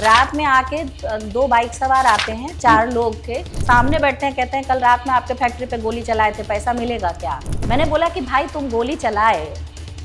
रात में आके 2 बाइक सवार आते हैं, 4 लोग थे, सामने बैठते हैं, कहते हैं कल रात में आपके फैक्ट्री पे गोली चलाए थे, पैसा मिलेगा क्या? मैंने बोला कि भाई तुम गोली चलाए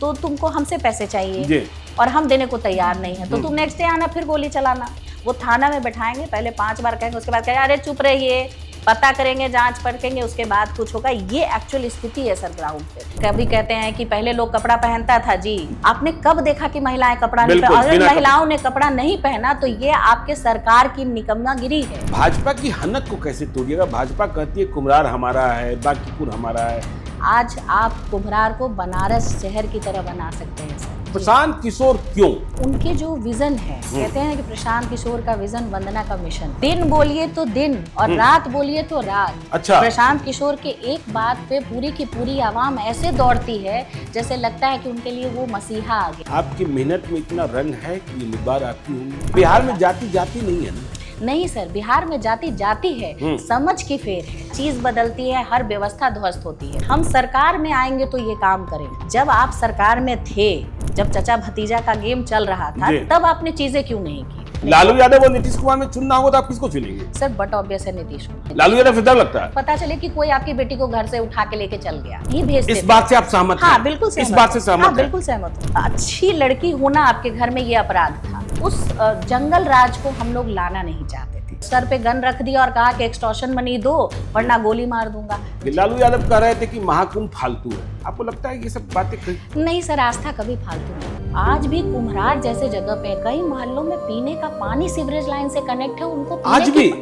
तो तुमको हमसे पैसे चाहिए और हम देने को तैयार नहीं है, तो तुम नेक्स्ट डे आना फिर गोली चलाना। वो थाना में बैठाएंगे, पहले 5 बार कहेंगे, उसके बाद कहेंगे अरे चुप रहिए, पता करेंगे, जांच पड़केंगे, उसके बाद कुछ होगा। ये एक्चुअल स्थिति है सर ग्राउंड पे। कभी कहते हैं कि पहले लोग कपड़ा पहनता था। जी आपने कब देखा कि महिलाएं कपड़ा नहीं पहना? अगर महिलाओं ने कपड़ा नहीं पहना तो ये आपके सरकार की निकम्मागिरी है। भाजपा की हनक को कैसे तोड़िएगा? भाजपा कहती है कुम्हरार हमारा है, बांकीपुर हमारा है। आज आप कुम्हरार को बनारस शहर की तरह बना सकते हैं सर। प्रशांत किशोर क्यों? उनके जो विजन है, कहते हैं कि प्रशांत किशोर का विजन वंदना का मिशन। दिन बोलिए तो दिन और रात बोलिए तो रात। अच्छा। प्रशांत किशोर के एक बात पे पूरी की पूरी आवाम ऐसे दौड़ती है जैसे लगता है कि उनके लिए वो मसीहा आ गया। आपकी मेहनत में इतना रंग है कि उम्मीदवार आपकी होंगी। बिहार में जाति जाति नहीं है ना? नहीं सर, बिहार में जाति जाति है, समझ की फेर है। चीज बदलती है, हर व्यवस्था ध्वस्त होती है। हम सरकार में आएंगे तो ये काम करेंगे। जब आप सरकार में थे, जब चचा भतीजा का गेम चल रहा था, तब आपने चीजें क्यों नहीं की? लालू यादव और नीतीश कुमार में चुनना होगा तो आप किसको चुनेंगे? सर बट ऑब्वियस है नीतीश कुमार। लालू यादव से डर लगता है? पता चले कि कोई आपकी बेटी को घर से उठा के लेके चल गया, ये भेजते। इस बात से आप सहमत हैं? हाँ बिल्कुल सहमत। इस बात से सहमत? हाँ बिल्कुल सहमत हूँ। अच्छी लड़की होना आपके घर में ये अपराध था। उस जंगल राज को हम लोग लाना नहीं चाहते थे। सर पे गन रख दिया और कहा कि एक्सटॉर्शन मनी दो वरना गोली मार दूंगा। लालू यादव कह रहे थे कि महाकुंभ फालतू है। आपको लगता है ये सब बातें? नहीं सर, आस्था कभी फालतू नहीं। आज भी कुम्हरार जैसे जगह पे कई मोहल्लों में पीने का पानी सीवरेज लाइन से कनेक्ट है, उनको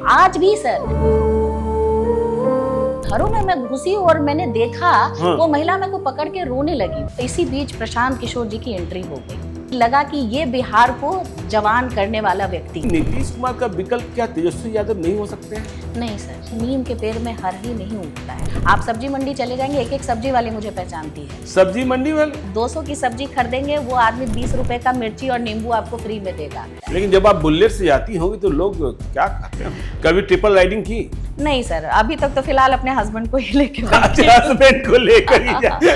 आज भी सर घरों में मैं घुसी और मैंने देखा वो महिला मेरे को पकड़ के रोने लगी। इसी बीच प्रशांत किशोर जी की एंट्री हो गई। लगा कि ये बिहार को जवान करने वाला व्यक्ति। नीतीश कुमार का विकल्प क्या तेजस्वी यादव नहीं हो सकते हैं? नहीं सर, नीम के पेड़ में हर ही नहीं उगता है। आप सब्जी मंडी चले जाएंगे, एक एक सब्जी वाली मुझे पहचानती है। सब्जी मंडी वाले 200 की सब्जी खरीदेंगे, वो आदमी 20 रुपए का मिर्ची और नींबू आपको फ्री में देगा। लेकिन जब आप बुलेट से जाती होंगी तो लोग क्या खाते हैं? कभी ट्रिपल राइडिंग की? नहीं सर, अभी तक तो फिलहाल अपने हस्बैंड को ही लेके हस्बैंड को लेकर ही जाते।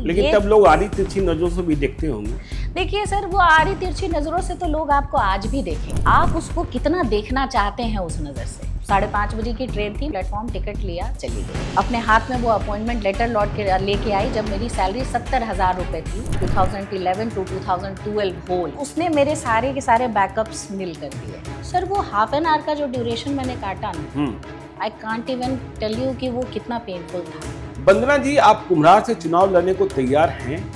लेकिन तब लोग आड़ी तिरछी नजरों से भी देखते होंगे। देखिए सर, वो आड़ी तिरछी नजरों से तो लोग आपको आज भी देखें। आप उसको कितना देखना चाहते हैं उस नजर से। 5:30 बजे की ट्रेन थी, प्लेटफॉर्म टिकट लिया, चली गई। अपने हाथ में वो अपॉइंटमेंट लेटर लौट के लेके आई जब मेरी सैलरी 70,000 रुपए थी 2011 to 2012 होल। उसने मेरे सारे के सारे बैकअप्स नील कर दिए। सर वो हाफ एन आवर का जो ड्यूरेशन मैंने काटा ना, I can't even tell you कि वो कितना पेनफुल था। वंदना जी, आप कुम्हरार से चुनाव लड़ने को तैयार हैं?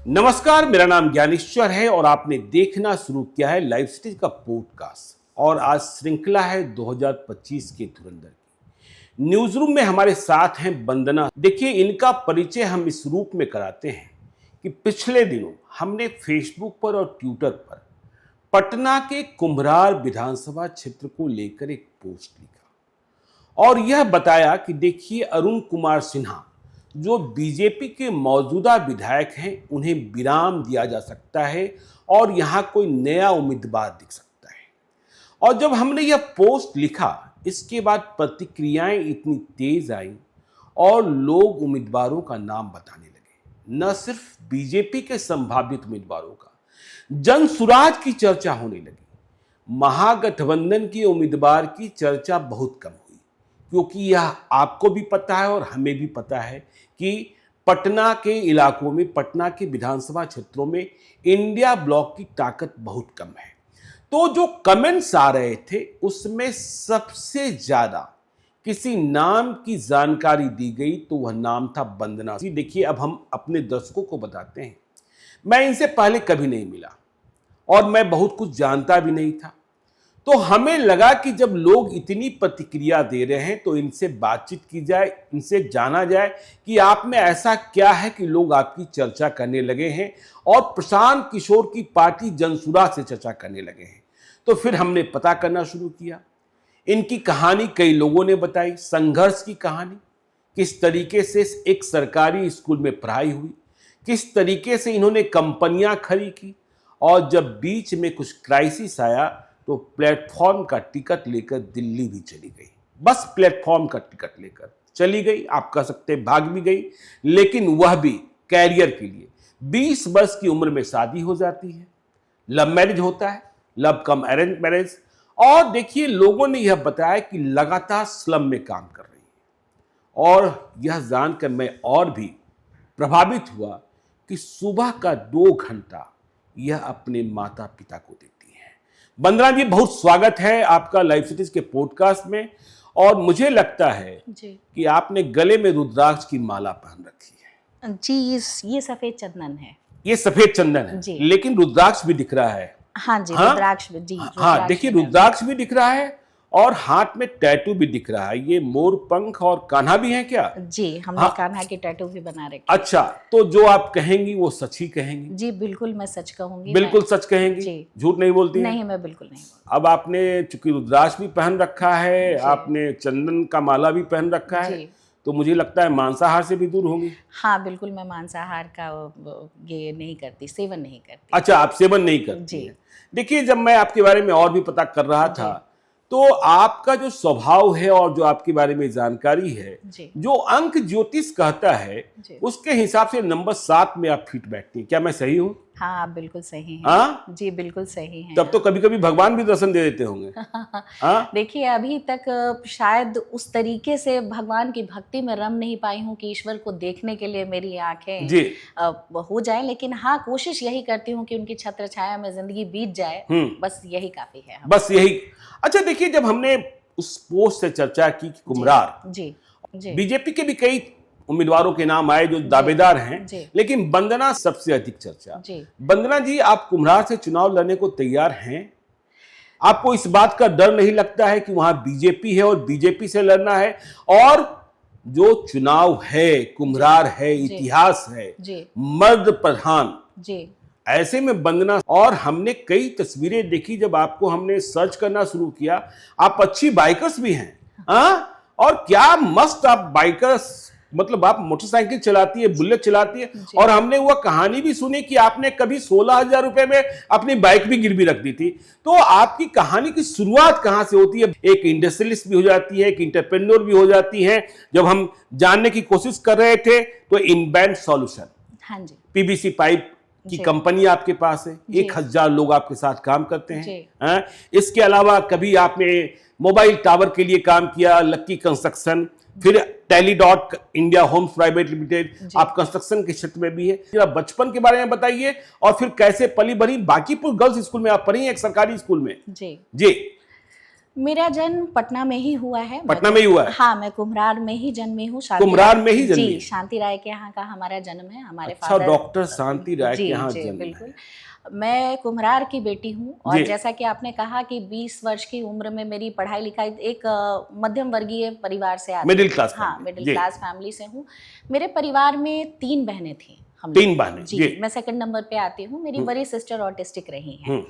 नमस्कार, मेरा नाम ज्ञानेश्वर है और आपने देखना शुरू किया है लाइव स्टेज का पॉडकास्ट। और आज श्रृंखला है 2025 के धुरंधर की। न्यूज रूम में हमारे साथ हैं वंदना। देखिए, इनका परिचय हम इस रूप में कराते हैं कि पिछले दिनों हमने फेसबुक पर और ट्विटर पर पटना के कुम्हरार विधानसभा क्षेत्र को लेकर एक पोस्ट लिखा और यह बताया कि देखिए, अरुण कुमार सिन्हा जो बीजेपी के मौजूदा विधायक हैं, उन्हें विराम दिया जा सकता है और यहां कोई नया उम्मीदवार दिख सकता है। और जब हमने यह पोस्ट लिखा, इसके बाद प्रतिक्रियाएं इतनी तेज आई और लोग उम्मीदवारों का नाम बताने लगे। न सिर्फ बीजेपी के संभावित उम्मीदवारों का, जनसुराज की चर्चा होने लगी। महागठबंधन के उम्मीदवार की चर्चा बहुत कम हुई, क्योंकि यह आपको भी पता है और हमें भी पता है कि पटना के इलाकों में, पटना के विधानसभा क्षेत्रों में इंडिया ब्लॉक की ताकत बहुत कम है। तो जो कमेंट्स आ रहे थे उसमें सबसे ज्यादा किसी नाम की जानकारी दी गई, तो वह नाम था वंदना जी। देखिए, अब हम अपने दर्शकों को बताते हैं, मैं इनसे पहले कभी नहीं मिला और मैं बहुत कुछ जानता भी नहीं था। तो हमें लगा कि जब लोग इतनी प्रतिक्रिया दे रहे हैं तो इनसे बातचीत की जाए, इनसे जाना जाए कि आप में ऐसा क्या है कि लोग आपकी चर्चा करने लगे हैं और प्रशांत किशोर की पार्टी जनसुराज से चर्चा करने लगे हैं। तो फिर हमने पता करना शुरू किया। इनकी कहानी कई लोगों ने बताई, संघर्ष की कहानी, किस तरीके से एक सरकारी स्कूल में पढ़ाई हुई, किस तरीके से इन्होंने कंपनियां खड़ी की और जब बीच में कुछ क्राइसिस आया तो प्लेटफॉर्म का टिकट लेकर दिल्ली भी चली गई। बस प्लेटफॉर्म का टिकट लेकर। चली गई, आप कह सकते भाग भी गई, लेकिन वह भी कैरियर के लिए 20 वर्ष की उम्र में शादी हो जाती है, लव मैरिज होता है, लव कम अरेंज मैरिज। और देखिए लोगों ने यह बताया कि लगातार स्लम में काम कर रही है, और यह जानकर मैं और भी प्रभावित हुआ कि सुबह का 2 घंटा यह अपने माता पिता को देती है। वंदना जी, बहुत स्वागत है आपका लाइफ सिटीज के पॉडकास्ट में। और मुझे लगता है जी कि आपने गले में रुद्राक्ष की माला पहन रखी है। जी, ये सफेद चंदन है। ये सफेद चंदन है जी। लेकिन रुद्राक्ष भी दिख रहा है। हाँ जी, हाँ? रुद्राक्ष भी, जी हाँ, रुद्राक्ष देखिए भी है। रुद्राक्ष भी दिख रहा है और हाथ में टैटू भी दिख रहा है। ये मोर पंख और कान्हा भी है क्या? जी, हमने हाँ। कान्हा की टैटू भी बना रखी। अच्छा, तो जो आप कहेंगी वो सच ही कहेंगी? जी बिल्कुल, मैं सच कहूंगी। बिल्कुल सच कहेंगी, जी। झूठ नहीं बोलती हैं? नहीं, मैं बिल्कुल नहीं बोलूंगी। अब आपने चूंकि रुद्राक्ष भी पहन रखा है, आपने चंदन का माला भी पहन रखा है, जी। तो मुझे लगता है मांसाहार से भी दूर होंगी। हाँ बिल्कुल, मैं मांसाहार का ये नहीं करती, सेवन नहीं करती। अच्छा, आप सेवन नहीं करती जी। हैं। देखिए, जब मैं आपके बारे में और भी पता कर रहा था, तो आपका जो स्वभाव है और जो आपके बारे में जानकारी है, जी। जो अंक ज्योतिष कहता है जी। उसके हिसाब से नंबर 7 में आप फिट बैठती हैं। क्या मैं सही हूँ? हाँ, आप बिल्कुल सही हैं। हाँ? जी बिल्कुल सही हैं। तब तो कभी कभी भगवान भी दर्शन दे देते होंगे। हाँ? देखिए, अभी तक शायद उस तरीके से भगवान की भक्ति में रम नहीं पाई हूँ कि ईश्वर को देखने के लिए मेरी आंखें जी। हो जाए, लेकिन हाँ, कोशिश यही करती हूँ कि उनकी छत्र छाया में जिंदगी बीत जाए। बस यही काफी है। बस यही। अच्छा देखिए, जब हमने उस पोस्ट से चर्चा की कि कुम्हरार, जी जी बीजेपी के भी कई उम्मीदवारों के नाम आए जो दावेदार हैं, जी। लेकिन वंदना सबसे अधिक चर्चा। जी। वंदना जी, आप कुम्हरार से चुनाव लड़ने को तैयार हैं? आपको इस बात का डर नहीं लगता है कि वहां बीजेपी है और बीजेपी से लड़ना है, और जो चुनाव है कुम्हरार है, इतिहास है, जी मर्द प्रधान, जी ऐसे में वंदना, और हमने कई तस्वीरें देखी जब आपको हमने सर्च करना शुरू किया, आप अच्छी बाइकर्स भी हैं। हाँ? और क्या मस्त आप बाइकर्स, मतलब आप मोटरसाइकिल चलाती है, बुलेट चलाती है, और हमने वह कहानी भी सुनी कि आपने कभी 16,000 रुपए में अपनी बाइक भी गिरवी रख दी थी। तो आपकी कहानी की शुरुआत कहां से होती है? एक इंडस्ट्रियलिस्ट भी हो जाती है, एक इंटरप्रेन्योर भी हो जाती है। जब हम जानने की कोशिश कर रहे थे तो इनबैंड सॉल्यूशन, हाँ जी, पीवीसी पाइप की कंपनी आपके पास है, 1000 लोग आपके साथ काम करते हैं। इसके अलावा कभी आपने मोबाइल टावर के लिए काम किया, लक्की कंस्ट्रक्शन, फिर टेलीडॉट इंडिया होम्स प्राइवेट लिमिटेड, आप कंस्ट्रक्शन के क्षेत्र में भी है। जरा बचपन के बारे में बताइए, और फिर कैसे पली बढ़ी? बांकीपुर गर्ल्स स्कूल में आप पढ़ी हैं, एक सरकारी स्कूल में। जी जी। मेरा जन्म पटना में ही हुआ है। पटना में ही हुआ है? हाँ, मैं कुम्हरार में ही जन्मी हूँ। कुम्हरार में ही जन्मी? जी, शांति राय के यहाँ का हमारा जन्म है। हमारे अच्छा, फादर डॉक्टर शांति राय के यहाँ जी जन्म बिल्कुल। है। मैं कुम्हरार की बेटी हूँ, और जी। जैसा कि आपने कहा कि 20 वर्ष की उम्र में मेरी पढ़ाई लिखाई एक मध्यम वर्गीय परिवार से आती मिडिल क्लास हाँ, फैमिली। मिडिल जी। क्लास फैमिली से हूँ। मेरे परिवार में 3 बहनें थी। हम 3 बहनें? जी, जी। मैं सेकंड नंबर पे आती हूँ। मेरी बड़ी सिस्टर ऑटिस्टिक रही है।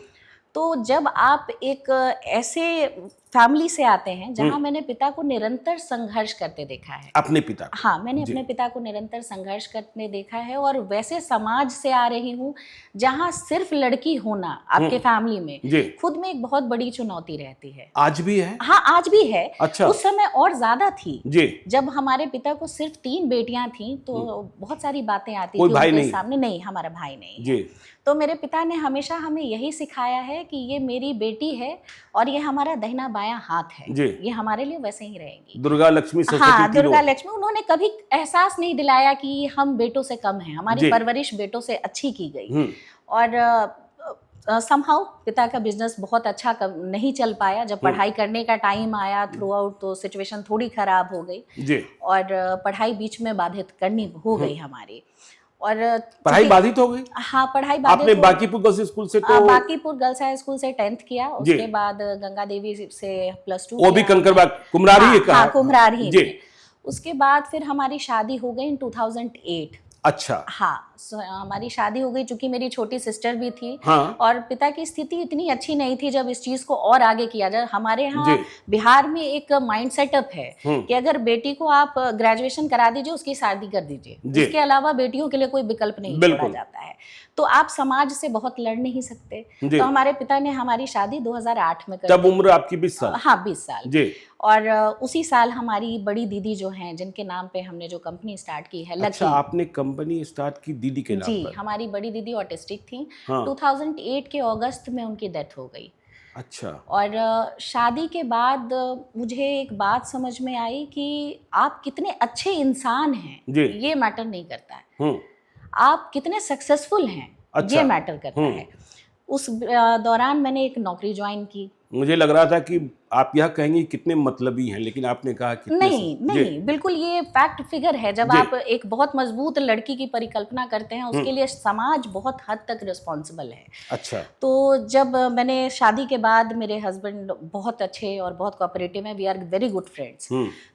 तो जब आप एक ऐसे फैमिली से आते हैं जहां मैंने पिता को निरंतर संघर्ष करते देखा है। अपने पिता? हाँ, मैंने अपने पिता को निरंतर संघर्ष करते देखा है, और वैसे समाज से आ रही हूँ जहां सिर्फ लड़की होना आपके फैमिली में खुद में एक बहुत बड़ी चुनौती रहती है। आज भी है? हाँ, आज भी है। अच्छा। उस समय और ज्यादा थी। जी। जब हमारे पिता को सिर्फ 3 बेटियां थी, तो बहुत सारी बातें आती कोई थी भाई उनके नहीं? सामने। नहीं, हमारा भाई नहीं है। जी। तो मेरे पिता ने हमेशा हमें यही सिखाया है कि ये मेरी बेटी है और ये हमारा दाहिना बायां हाथ है। जी। ये हमारे लिए वैसे ही रहेंगी। दुर्गा लक्ष्मी सरस्वती हाँ, तीनों। दुर्गा लक्ष्मी। उन्होंने कभी एहसास नहीं दिलाया कि हम बेटों से कम हैं। हमारी जी। परवरिश बेटों से अच्छी की गई। और समहाउ पिता का बिजनेस बहुत अच्छा नहीं चल पाया। जब पढ़ाई करने का टाइम आया थ्रू आउट, तो सिचुएशन थोड़ी खराब हो गई जी। और पढ़ाई बीच में बाधित करनी हो गई हमारी। और पढ़ाई बाधित हो गई? हाँ, पढ़ाई बाधित। आपने बांकीपुर गर्ल्स स्कूल से तो बांकीपुर गर्ल्स हाई स्कूल से 10th किया। उसके बाद गंगा देवी से +2 वो भी कंकरबाग कुम्हरार ही है? हाँ, कुम्हरार ही जी। में। उसके बाद फिर हमारी शादी हो गई इन 2008। अच्छा। हाँ, हमारी शादी हो गई, चूंकि मेरी छोटी सिस्टर भी थी। हाँ। और पिता की स्थिति इतनी अच्छी नहीं थी जब इस चीज को और आगे किया जाए। हमारे यहाँ जी। बिहार में एक माइंड सेटअप है हम्म। कि अगर बेटी को आप ग्रेजुएशन करा दीजिए, उसकी शादी कर दीजिए, जी। इसके अलावा बेटियों के लिए कोई विकल्प नहीं छोड़ा बिल्कुल। जाता है। तो आप समाज से बहुत लड़ नहीं सकते। जी। तो हमारे पिता ने हमारी शादी 2008 में कर तब दी। उम्र आपकी 20 साल? हाँ, 20 साल। जी। और उसी साल हमारी बड़ी दीदी जो हैं, जिनके नाम पे हमने जो कंपनी स्टार्ट की है, अच्छा, लकी। आपने कंपनी स्टार्ट की दीदी के नाम जी, पर? हमारी बड़ी दीदी ऑटिस्टिक थी। हाँ। 2008 के अगस्त में उनकी डेथ हो गई। अच्छा। और शादी के बाद मुझे एक बात समझ में आई कि आप कितने अच्छे इंसान हैं, जी। ये मैटर नहीं करता है। हम्म। आप कितने सक्सेसफुल हैं, अच्छा। ये मैटर करता है। उस दौरान मैंने एक नौकरी ज्वाइन की। मुझे लग रहा था कि आप यह कहेंगे कितने मतलबी हैं, लेकिन आपने कहा कितने नहीं जी। नहीं, बिल्कुल ये फैक्ट फिगर है। जब जी। आप एक बहुत मजबूत लड़की की परिकल्पना करते हैं, उसके लिए समाज बहुत हद तक रिस्पॉन्सिबल है। अच्छा। तो जब मैंने शादी के बाद, मेरे हस्बैंड बहुत अच्छे और बहुत कोऑपरेटिव हैं, we are very good friends.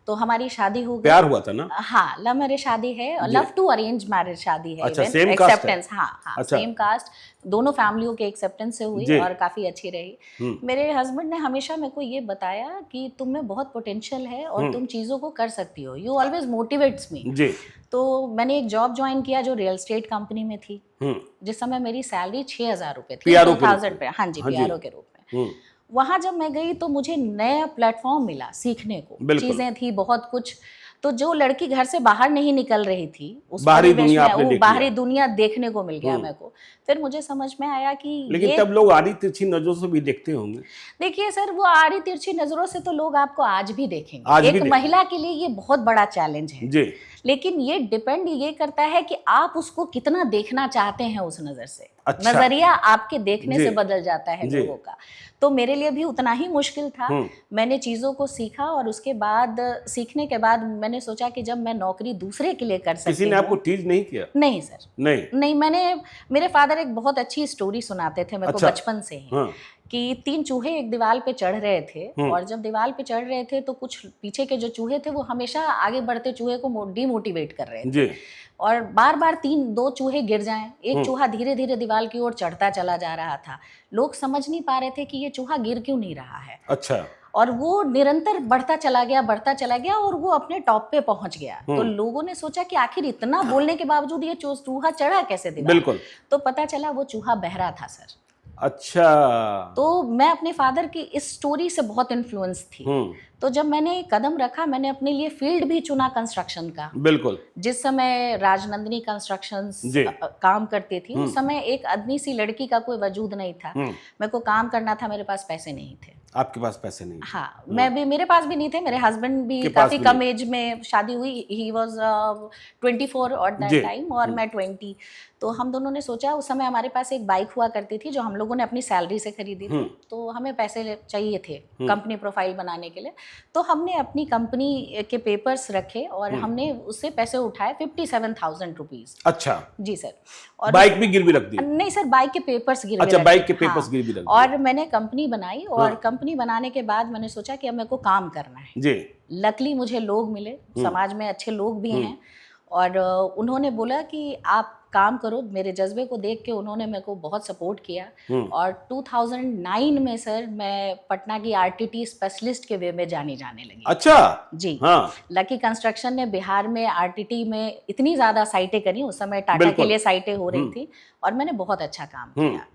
तो हमारी शादी हो गई। प्यार हुआ था ना? हाँ, लव मैरिज शादी है, लव टू अरेंज मैरिज शादी है। अच्छा, same caste है? एक्सेप्टेंस, हाँ हाँ, अच्छा। सेम कास्ट, दोनों फैमिलियों के एक्सेप्टेंस से हुई जी। और काफी अच्छी रही। मेरे हस्बैंड ने हमेशा मेरे को ये बताया कि तुम में बहुत पोटेंशियल है और तुम चीजों को कर सकती हो। You always motivates me. जी। तो मैंने एक जॉब ज्वाइन किया जो रियल एस्टेट कंपनी में थी, हम्म। जिस समय मेरी सैलरी 6,000 रुपए थी, PRO के रूप 2000 पे। हाँ जी, PRO के रूप में। वहां जब मैं गई तो मुझे नया प्लेटफॉर्म मिला सीखने को। बिल्कुल। चीजें थी बहुत कुछ। तो जो लड़की घर से बाहर नहीं निकल रही थी, उस बाहरी परिवेश दुनिया में आपने वो देख बाहरी लिया। दुनिया देखने को मिल गया मेरे को। फिर मुझे समझ में आया कि लेकिन ये, तब लोग आड़ी तिरछी नजरों से भी देखते होंगे। देखिए सर, वो आड़ी तिरछी नजरों से तो लोग आपको आज भी देखेंगे। आज भी एक देखेंगे। महिला के लिए ये बहुत बड़ा चैलेंज है। जी। लेकिन ये डिपेंड ये करता है कि आप उसको कितना देखना चाहते हैं उस नजर से। अच्छा। नजरिया आपके देखने जी। से बदल जाता है जी। लोगों का। तो मेरे लिए भी उतना ही मुश्किल था। मैंने चीजों को सीखा और उसके बाद, सीखने के बाद मैंने सोचा कि जब मैं नौकरी दूसरे के लिए कर सकती किसी ने आपको टीज नहीं किया? नहीं सर, नहीं। मैंने, मेरे फादर एक बहुत अच्छी स्टोरी सुनाते थे मेरे को अच्छा। बचपन से ही। हाँ। कि 3 चूहे एक दीवार पे चढ़ रहे थे, और जब दीवार पे चढ़ रहे थे तो कुछ पीछे के जो चूहे थे वो हमेशा आगे बढ़ते चूहे को डिमोटिवेट कर रहे थे। जी। और बार बार 2 चूहे गिर जाएं, एक चूहा धीरे धीरे दीवार की ओर चढ़ता चला जा रहा था। लोग समझ नहीं पा रहे थे कि ये चूहा गिर क्यों नहीं रहा है। अच्छा। और वो निरंतर बढ़ता चला गया और वो अपने टॉप पे पहुंच गया। तो लोगों ने सोचा कि आखिर इतना बोलने के बावजूद ये चूहा चढ़ा कैसे दीवार? बिल्कुल। तो पता चला वो चूहा बहरा था सर। अच्छा। तो मैं अपने फादर की इस स्टोरी से बहुत इन्फ्लुएंस थी। तो जब मैंने कदम रखा, मैंने अपने लिए फील्ड भी चुना कंस्ट्रक्शन का। बिल्कुल। जिस समय राजनंदिनी कंस्ट्रक्शंस काम करती थी, उस समय एक अदमी सी लड़की का कोई वजूद नहीं था। मेरे को काम करना था, मेरे पास पैसे नहीं थे। आपके पास पैसे नहीं? हाँ, मेरे पास भी नहीं थे। मेरे हस्बैंड भी काफी कम एज में शादी हुई। ही वाज 24 और दैट टाइम, और मैं 20। तो हम दोनों ने सोचा, उस समय हमारे पास एक बाइक हुआ करती थी जो हम लोगों ने अपनी सैलरी से खरीदी थी। तो हमें पैसे चाहिए थे कंपनी प्रोफाइल बनाने के लिए। तो हमने अपनी कंपनी के पेपर्स रखे और हमने उससे पैसे उठाए 57,000 रुपीज। अच्छा जी सर। और बाइक भी गिरवी रख दी? नहीं सर, बाइक के पेपर्स गिरवी। अच्छा, बाइक के पेपर्स गिरवी रख दी। और मैंने कंपनी बनाई, और कंपनी बनाने के बाद मैंने सोचा कि अब मेरे को काम करना है। जी। लकली मुझे लोग मिले, समाज में अच्छे लोग भी हैं, और उन्होंने बोला कि आप काम करो। मेरे जज्बे को देख के उन्होंने मेरे को बहुत सपोर्ट किया। और 2009 में सर मैं पटना की आरटीटी स्पेशलिस्ट के वे में जाने लगी। अच्छा जी। हाँ। लकी कंस्ट्रक्शन ने बिहार में आरटीटी में इतनी ज्यादा साइटें करी, उस समय टाटा के लिए साइटें हो रही थी, और मैंने बहुत अच्छा काम किया।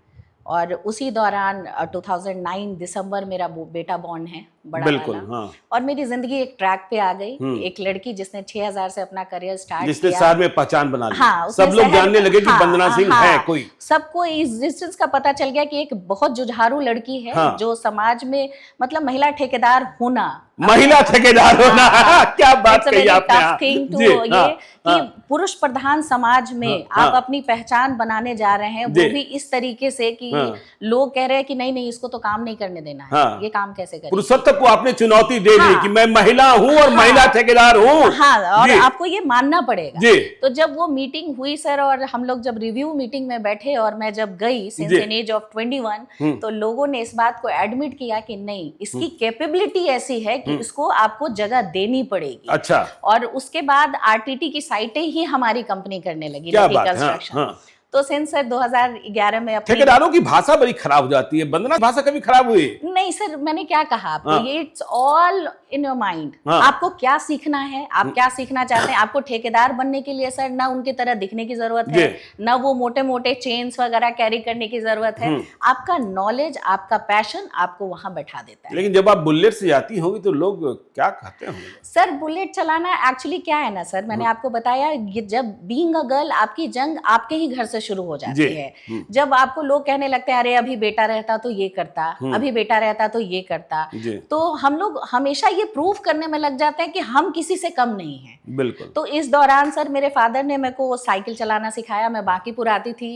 और उसी दौरान 2009 दिसंबर मेरा बेटा बॉर्न है, बड़ा बिल्कुल, वाला। हाँ। और मेरी जिंदगी एक ट्रैक पे आ गई। एक लड़की जिसने 6,000 से अपना करियर स्टार्ट जिसने किया, शहर में पहचान बना ली। हाँ, सब लोग जानने लगे कि वंदना सिंह है कोई। सबको एग्जिस्टेंस का पता चल गया कि एक बहुत जुझारू लड़की है। हाँ। जो समाज में, मतलब महिला ठेकेदार होना, महिला ठेकेदार होना, क्या बात कही आपने। टफ थिंग टू, ये कि पुरुष प्रधान समाज में आप अपनी पहचान बनाने जा रहे हैं, वो भी इस तरीके से कि हाँ। लोग कह रहे हैं कि नहीं नहीं इसको तो काम नहीं करने देना है, हाँ। ये काम कैसे करें। पुरुषत्व को आपने चुनौती दे दी हाँ। कि मैं महिला हूँ और हाँ। महिला ठेकेदार हूँ। हाँ, और जी। आपको ये मानना पड़ेगा। जी। तो जब वो मीटिंग हुई सर, और हम लोग जब रिव्यू मीटिंग में बैठे और मैं जब गई सिंस जी। एन एज ऑफ 21, तो लोगों ने इस बात को एडमिट किया कि नहीं, इसकी कैपेबिलिटी ऐसी है कि इसको आपको जगह देनी पड़ेगी। अच्छा, और उसके बाद आरटीटी की साइटें ही हमारी कंपनी करने लगी, क्या लकी बात है। कंस्ट्रक्शन। हाँ। तो सिंस सर 2011 में अपनी ठेकेदारों की भाषा बड़ी खराब हो जाती है। वंदना भाषा कभी खराब हुई? नहीं सर, मैंने क्या कहा आपको, हाँ। ये it's all in your mind. हाँ। आपको क्या सीखना है, आप क्या सीखना चाहते हैं। आपको ठेकेदार बनने के लिए सर ना उनकी तरह दिखने की जरूरत है, ना वो मोटे मोटे चेन्स वगैरह कैरी करने की जरूरत है। आपका नॉलेज, आपका पैशन आपको वहां बैठा देता है। लेकिन जब आप बुलेट से जाती होंगी तो लोग क्या कहते होंगे? सर बुलेट चलाना एक्चुअली क्या है ना सर, मैंने आपको बताया, ये जब बीइंग अ गर्ल आपकी जंग आपके ही घर से शुरू हो जाती है। जब आपको लोग कहने लगते हैं अरे अभी बेटा रहता तो ये करता, अभी बेटा रहता तो ये करता, तो हम लोग हमेशा ये प्रूव करने में लग जाते हैं कि हम किसी से कम नहीं हैं। बिल्कुल। तो इस दौरान सर मेरे फादर ने मेरे को साइकिल चलाना सिखाया। मैं बांकीपुर आती थी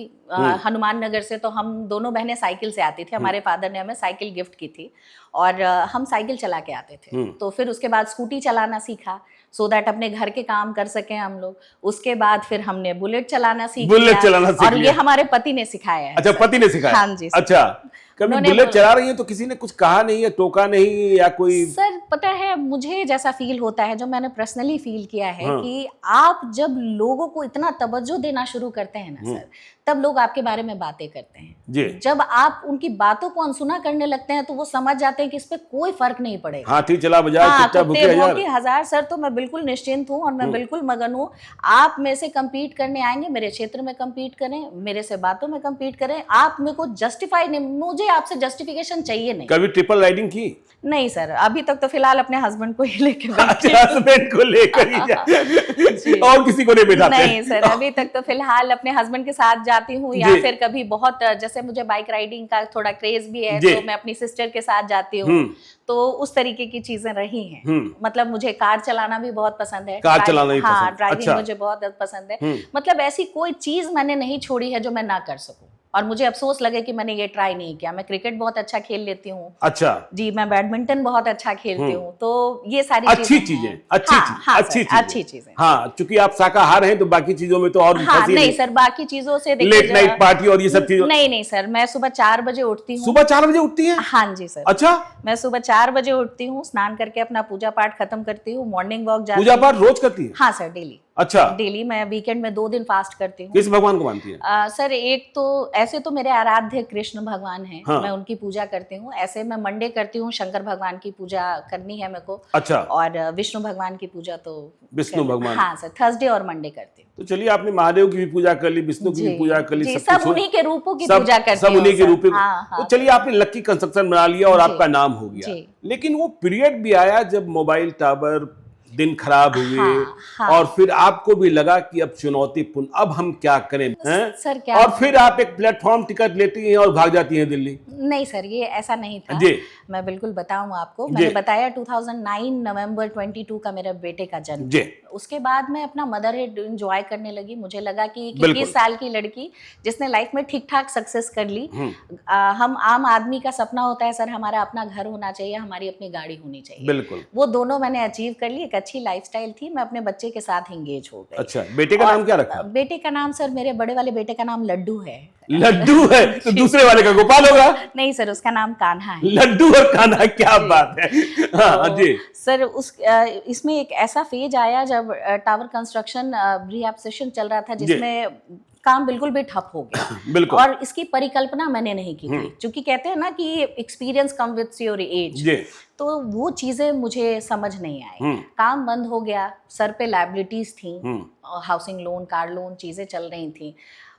हनुमान नगर से, तो हम दोनों बहनें साइकिल से आती थी। हमारे फादर ने हमें साइकिल गिफ्ट की थी और हम साइकिल चला के आते थे। तो फिर उसके बाद स्कूटी चलाना सीखा, सो दैट अपने घर के काम कर सके हम लोग। उसके बाद फिर हमने बुलेट चलाना सीख लिया, और ये हमारे पति ने सिखाया है। अच्छा, पति ने सिखाया? हाँ जी। अच्छा, कभी बुलेट चला रही है तो किसी ने कुछ कहा नहीं है, टोका नहीं, या कोई? सर पता है, मुझे जैसा फील होता है, जो मैंने पर्सनली फील किया है, कि आप जब लोगों को इतना तवज्जो देना शुरू करते हैं ना सर, तब लोग आपके बारे में बातें करते हैं जी। जब आप उनकी बातों को अनसुना करने लगते हैं तो वो समझ जाते हैं कि इस पे कोई फर्क नहीं पड़ेगा। हाथी चला बजाए, चुपचाप भूखे हजार। सर तो मैं बिल्कुल निश्चिंत हूँ और मैं बिल्कुल मगन हूँ। आप मेरे से कम्पीट करने आएंगे, मेरे क्षेत्र में कम्पीट करें, मेरे से बातों में कम्पीट करें। आप मेरे को जस्टिफाई नहीं, मुझे आपसे जस्टिफिकेशन चाहिए नहीं। कभी ट्रिपल राइडिंग की? नहीं सर, अभी तक तो फिलहाल अपने हस्बैंड को ही लेके हस्बैंड को लेकर ही और किसी को नहीं बिठाते? नहीं सर, अभी तक तो फिलहाल अपने हस्बैंड के साथ जाती हूँ, या फिर कभी बहुत, जैसे मुझे बाइक राइडिंग का थोड़ा क्रेज भी है, तो मैं अपनी सिस्टर के साथ जाती हूँ। तो उस तरीके की चीजें रही हैं। मतलब मुझे कार चलाना भी बहुत पसंद है। कार चलाना भी हाँ, पसंद? ड्राइविंग अच्छा। मुझे बहुत पसंद है। मतलब ऐसी कोई चीज मैंने नहीं छोड़ी है जो मैं ना कर सकूं, और मुझे अफसोस लगे कि मैंने ये ट्राई नहीं किया। मैं क्रिकेट बहुत अच्छा खेल लेती हूँ। अच्छा जी, मैं बैडमिंटन बहुत अच्छा खेलती हूँ। तो ये सारी अच्छी चीजें, अच्छी चीजें। हाँ, चूंकि आप शाकाहार हैं तो बाकी चीजों में तो और नहीं सर, बाकी चीजों से लेट नाइट पार्टी और ये सब चीजें नहीं सर, मैं सुबह 4 बजे उठती हूँ। सुबह 4 बजे उठती हैं? हाँ जी सर। अच्छा, मैं सुबह 4 बजे उठती हूँ, स्नान करके अपना पूजा पाठ खत्म करती हूँ, मॉर्निंग वॉक जाती हूँ। पूजा पाठ रोज करती है? हाँ सर, डेली। अच्छा, डेली। मैं वीकेंड में 2 दिन फास्ट करती हूँ। किस भगवान को मानती है? सर एक तो ऐसे तो मेरे आराध्य कृष्ण भगवान हैं। हाँ। मैं उनकी पूजा करती हूँ। ऐसे मैं मंडे करती हूँ, शंकर भगवान की पूजा करनी है मेरे को। अच्छा। और विष्णु भगवान की पूजा तो विष्णु भगवान? हाँ सर, थर्सडे और मंडे करती हूँ। तो चलिए, आपने महादेव की भी पूजा कर ली, विष्णु की भी पूजा कर ली, सब उन्हीं के रूपों की पूजा करती हूँ। सब उन्हीं के रूप में। हाँ। तो चलिए, आपने लकी कंस्ट्रक्शन बना लिया और आपका नाम हो गया, लेकिन वो पीरियड भी आया जब मोबाइल टावर दिन खराब हुए, और फिर आपको भी लगा कि अब चुनौतीपूर्ण, अब हम क्या करें हैं? सर क्या, और फिर आप एक प्लेटफॉर्म टिकट लेती हैं और भाग जाती हैं दिल्ली। नहीं सर, ये ऐसा नहीं था जी। मैं बिल्कुल बताऊं आपको। मैंने बताया 2009 नवंबर 22 का मेरा बेटे का जन्म। जी। उसके बाद मैं अपना मदरहुड एंजॉय करने लगी। मुझे लगा कि 21 साल की लड़की जिसने लाइफ में ठीक ठाक सक्सेस कर ली, हम आम आदमी का सपना होता है सर, हमारा अपना घर होना चाहिए, हमारी अपनी गाड़ी होनी चाहिए। बिल्कुल। वो दोनों मैंने अचीव कर ली। एक अच्छी लाइफस्टाइल थी। मैं अपने बच्चे के साथ एंगेज हो गई। अच्छा, बेटे का नाम क्या रखा? बेटे का नाम सर, मेरे बड़े वाले बेटे का नाम लड्डू है। लड्डू है? तो दूसरे वाले का गोपाल होगा? नहीं सर, उसका नाम कान्हा है। लड्डू और कान्हा, क्या बात है। हाँ जी सर, इसमें एक ऐसा फेज आया जब टावर कंस्ट्रक्शन रिहैबिलिटेशन चल रहा था, जिसमें काम बिल्कुल भी ठप हो गया। बिल्कुल। और इसकी परिकल्पना मैंने नहीं की थी, क्योंकि कहते हैं ना कि experience come with your age. तो वो चीजें मुझे समझ नहीं आई। काम बंद हो गया, सर पे लायबिलिटीज थी, हाउसिंग लोन, कार लोन, चीजें चल रही थी,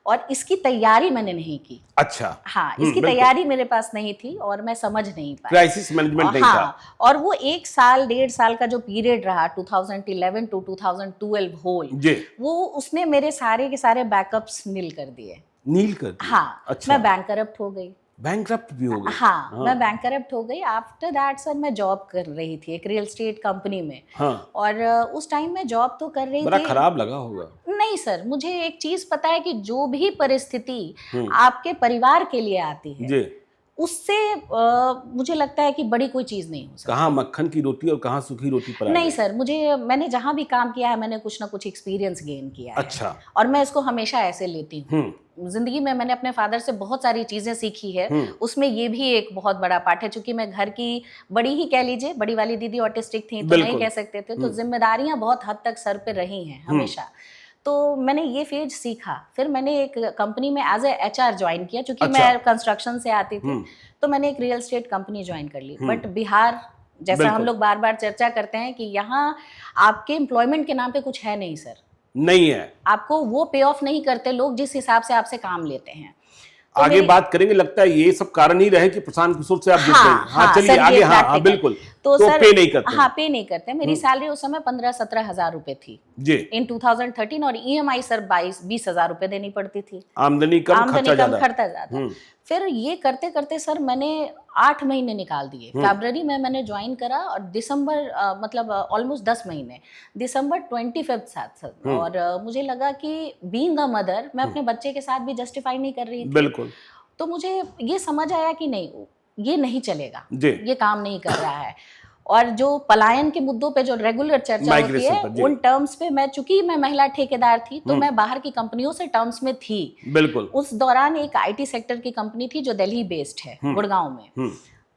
और इसकी तैयारी मैंने नहीं की। अच्छा। हाँ, इसकी तैयारी मेरे पास नहीं थी और मैं समझ नहीं पाई। क्राइसिस मैनेजमेंट नहीं था। और वो 1 साल 1.5 साल का जो पीरियड रहा 2011 टू 2012 होल, वो उसने मेरे सारे के सारे बैकअप्स नील कर दिए। नील कर दिए? हाँ। अच्छा। मैं बैंक करप्ट हो गई। बैंकरप्ट भी हो गए? हाँ, मैं बैंकरप्ट हो गई। आफ्टर दैट सर मैं जॉब कर रही थी एक रियल एस्टेट कंपनी में। हाँ, और उस टाइम में जॉब तो कर रही बड़ा थी। खराब लगा होगा। नहीं सर, मुझे एक चीज पता है कि जो भी परिस्थिति हम्म। आपके परिवार के लिए आती है जी, उससे मुझे लगता है कि बड़ी कोई चीज नहीं हो सकती। कहाँ मक्खन की रोटी और कहाँ सूखी रोटी पर आ नहीं गए? सर, मैंने जहां भी काम किया है मैंने कुछ ना कुछ एक्सपीरियंस गेन किया है। अच्छा। और मैं इसको हमेशा ऐसे लेती हूँ। हम्म। जिंदगी में मैंने अपने फादर से बहुत सारी चीजें सीखी है। उसमें ये भी एक बहुत बड़ा पार्ट है। चूंकि मैं घर की बड़ी ही कह लीजिए, बड़ी वाली दीदी ऑटिस्टिक थी तो नहीं बिल्कुल। कह सकते थे, तो जिम्मेदारियां बहुत हद तक सर पे रही हैं हमेशा। तो मैंने ये फेज सीखा। फिर मैंने एक कंपनी में एज ए HR ज्वाइन किया। चूंकि अच्छा। मैं कंस्ट्रक्शन से आती थी तो मैंने एक रियल एस्टेट कंपनी ज्वाइन कर ली। बट बिहार, जैसा हम बिल्कुल। लोग बार बार चर्चा करते हैं कि यहाँ आपके एम्प्लॉयमेंट के नाम पे कुछ है नहीं सर। नहीं है। आपको वो पे ऑफ नहीं करते लोग जिस हिसाब से आपसे काम लेते हैं। तो आगे मेरी- बात करेंगे। लगता है ये सब कारण ही रहे कि प्रशांत किशोर से आप जुड़ हाँ, गए। हाँ, हाँ, चलिए सर, ये आगे। हाँ, हाँ, practical। बिल्कुल। तो तो सर पे नहीं करते। हाँ, पे नहीं करते। मेरी सैलरी उस समय 15-17 हजार रुपए थी जी। इन 2013। और EMI सर 22-20 हजार रुपए देनी पड़ती थी। आमदनी कम, आमदनी खर्चा कम, ज्यादा। खर्चा ज्यादा। फिर ये करते करते सर मैंने 8 महीने निकाल दिए। फरवरी में मैंने ज्वाइन करा और दिसंबर मतलब ऑलमोस्ट 10 महीने, दिसंबर 25 साथ सर। और मुझे लगा कि बीइंग अ मदर मैं अपने बच्चे के साथ भी जस्टिफाई नहीं कर रही थी। बिल्कुल। तो मुझे ये समझ आया कि नहीं, ये नहीं चलेगा, जी। ये काम नहीं कर रहा है। और जो पलायन के मुद्दों पे जो रेगुलर चर्चा होती Migration पर, जी। है, उन टर्म्स पे मैं, चूंकि मैं महिला ठेकेदार थी तो मैं बाहर की कंपनियों से टर्म्स में थी। बिल्कुल। उस दौरान एक IT सेक्टर की कंपनी थी जो दिल्ली बेस्ड है, गुड़गांव में।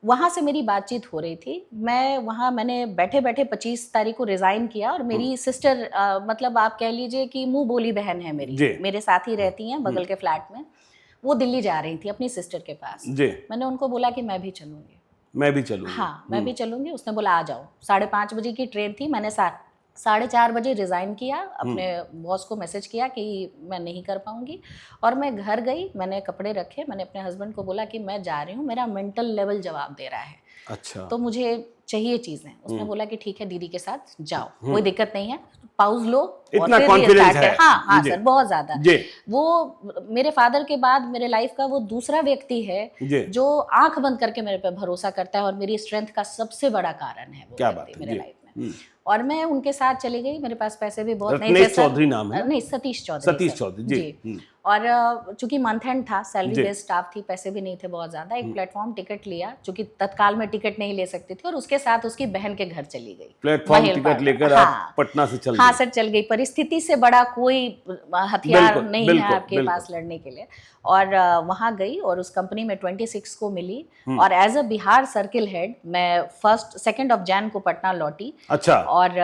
वहां से मेरी बातचीत हो रही थी। मैंने बैठे बैठे 25 तारीख को रिजाइन किया। और मेरी सिस्टर, मतलब आप कह लीजिए कि मुंह बोली बहन है मेरी, मेरे साथ ही रहती हैं बगल के फ्लैट में। वो दिल्ली जा रही थी अपनी सिस्टर के पास। जी। मैंने उनको बोला कि मैं भी चलूंगी। मैं भी चलूंगी। हाँ, मैं भी चलूंगी। उसने बोला आ जाओ। 5:30 बजे की ट्रेन थी। मैंने 4:30 बजे रिजाइन किया। अपने बॉस को मैसेज किया कि मैं नहीं कर पाऊंगी। और मैं घर गई, मैंने कपड़े रखे, मैंने अपने हस्बैंड को बोला कि मैं जा रही हूँ, मेरा मेंटल लेवल जवाब दे रहा है। अच्छा। तो मुझे चाहिए चीजें। उसने बोला कि ठीक है दीदी के साथ जाओ, कोई दिक्कत नहीं है, पाउज लो और इतना फिर कॉन्फिडेंस restart है। करें। हाँ हाँ जी। सर, बहुत ज्यादा। जी। वो मेरे फादर के बाद मेरे लाइफ का वो दूसरा व्यक्ति है जी। जो आंख बंद करके मेरे पे भरोसा करता है और मेरी स्ट्रेंथ का सबसे बड़ा कारण है वो क्या व्यक्ति बात है, मेरे जी। लाइफ में। और मैं उनके साथ चली गई। मेरे पास पैसे भी बहुत नहीं रत्नेश थे सर। चौधरी नाम है ना? नहीं, सतीश चौधरी। सतीश सर। चौधरी, जी। और चूंकि मंथ एंड था, सैलरी जी। बेस्ड स्टाफ थी, पैसे भी नहीं थे बहुत ज्यादा। एक प्लेटफॉर्म टिकट लिया, चूंकि तत्काल में टिकट नहीं ले सकती थी, और उसके साथ उसकी बहन के घर चली गई। प्लेटफॉर्म महेल टिकट पार्क। लेकर हाँ। आप पटना से चल हाँ गए। सर, चल गई। परिस्थिति से बड़ा कोई हथियार बिल्कुल, नहीं बिल्कुल, है आपके बिल्कुल। पास लड़ने के लिए। और वहां गई और उस कंपनी में 26 को मिली। और as a Bihar circle head मैं 2 जैन को पटना लौटी। अच्छा। और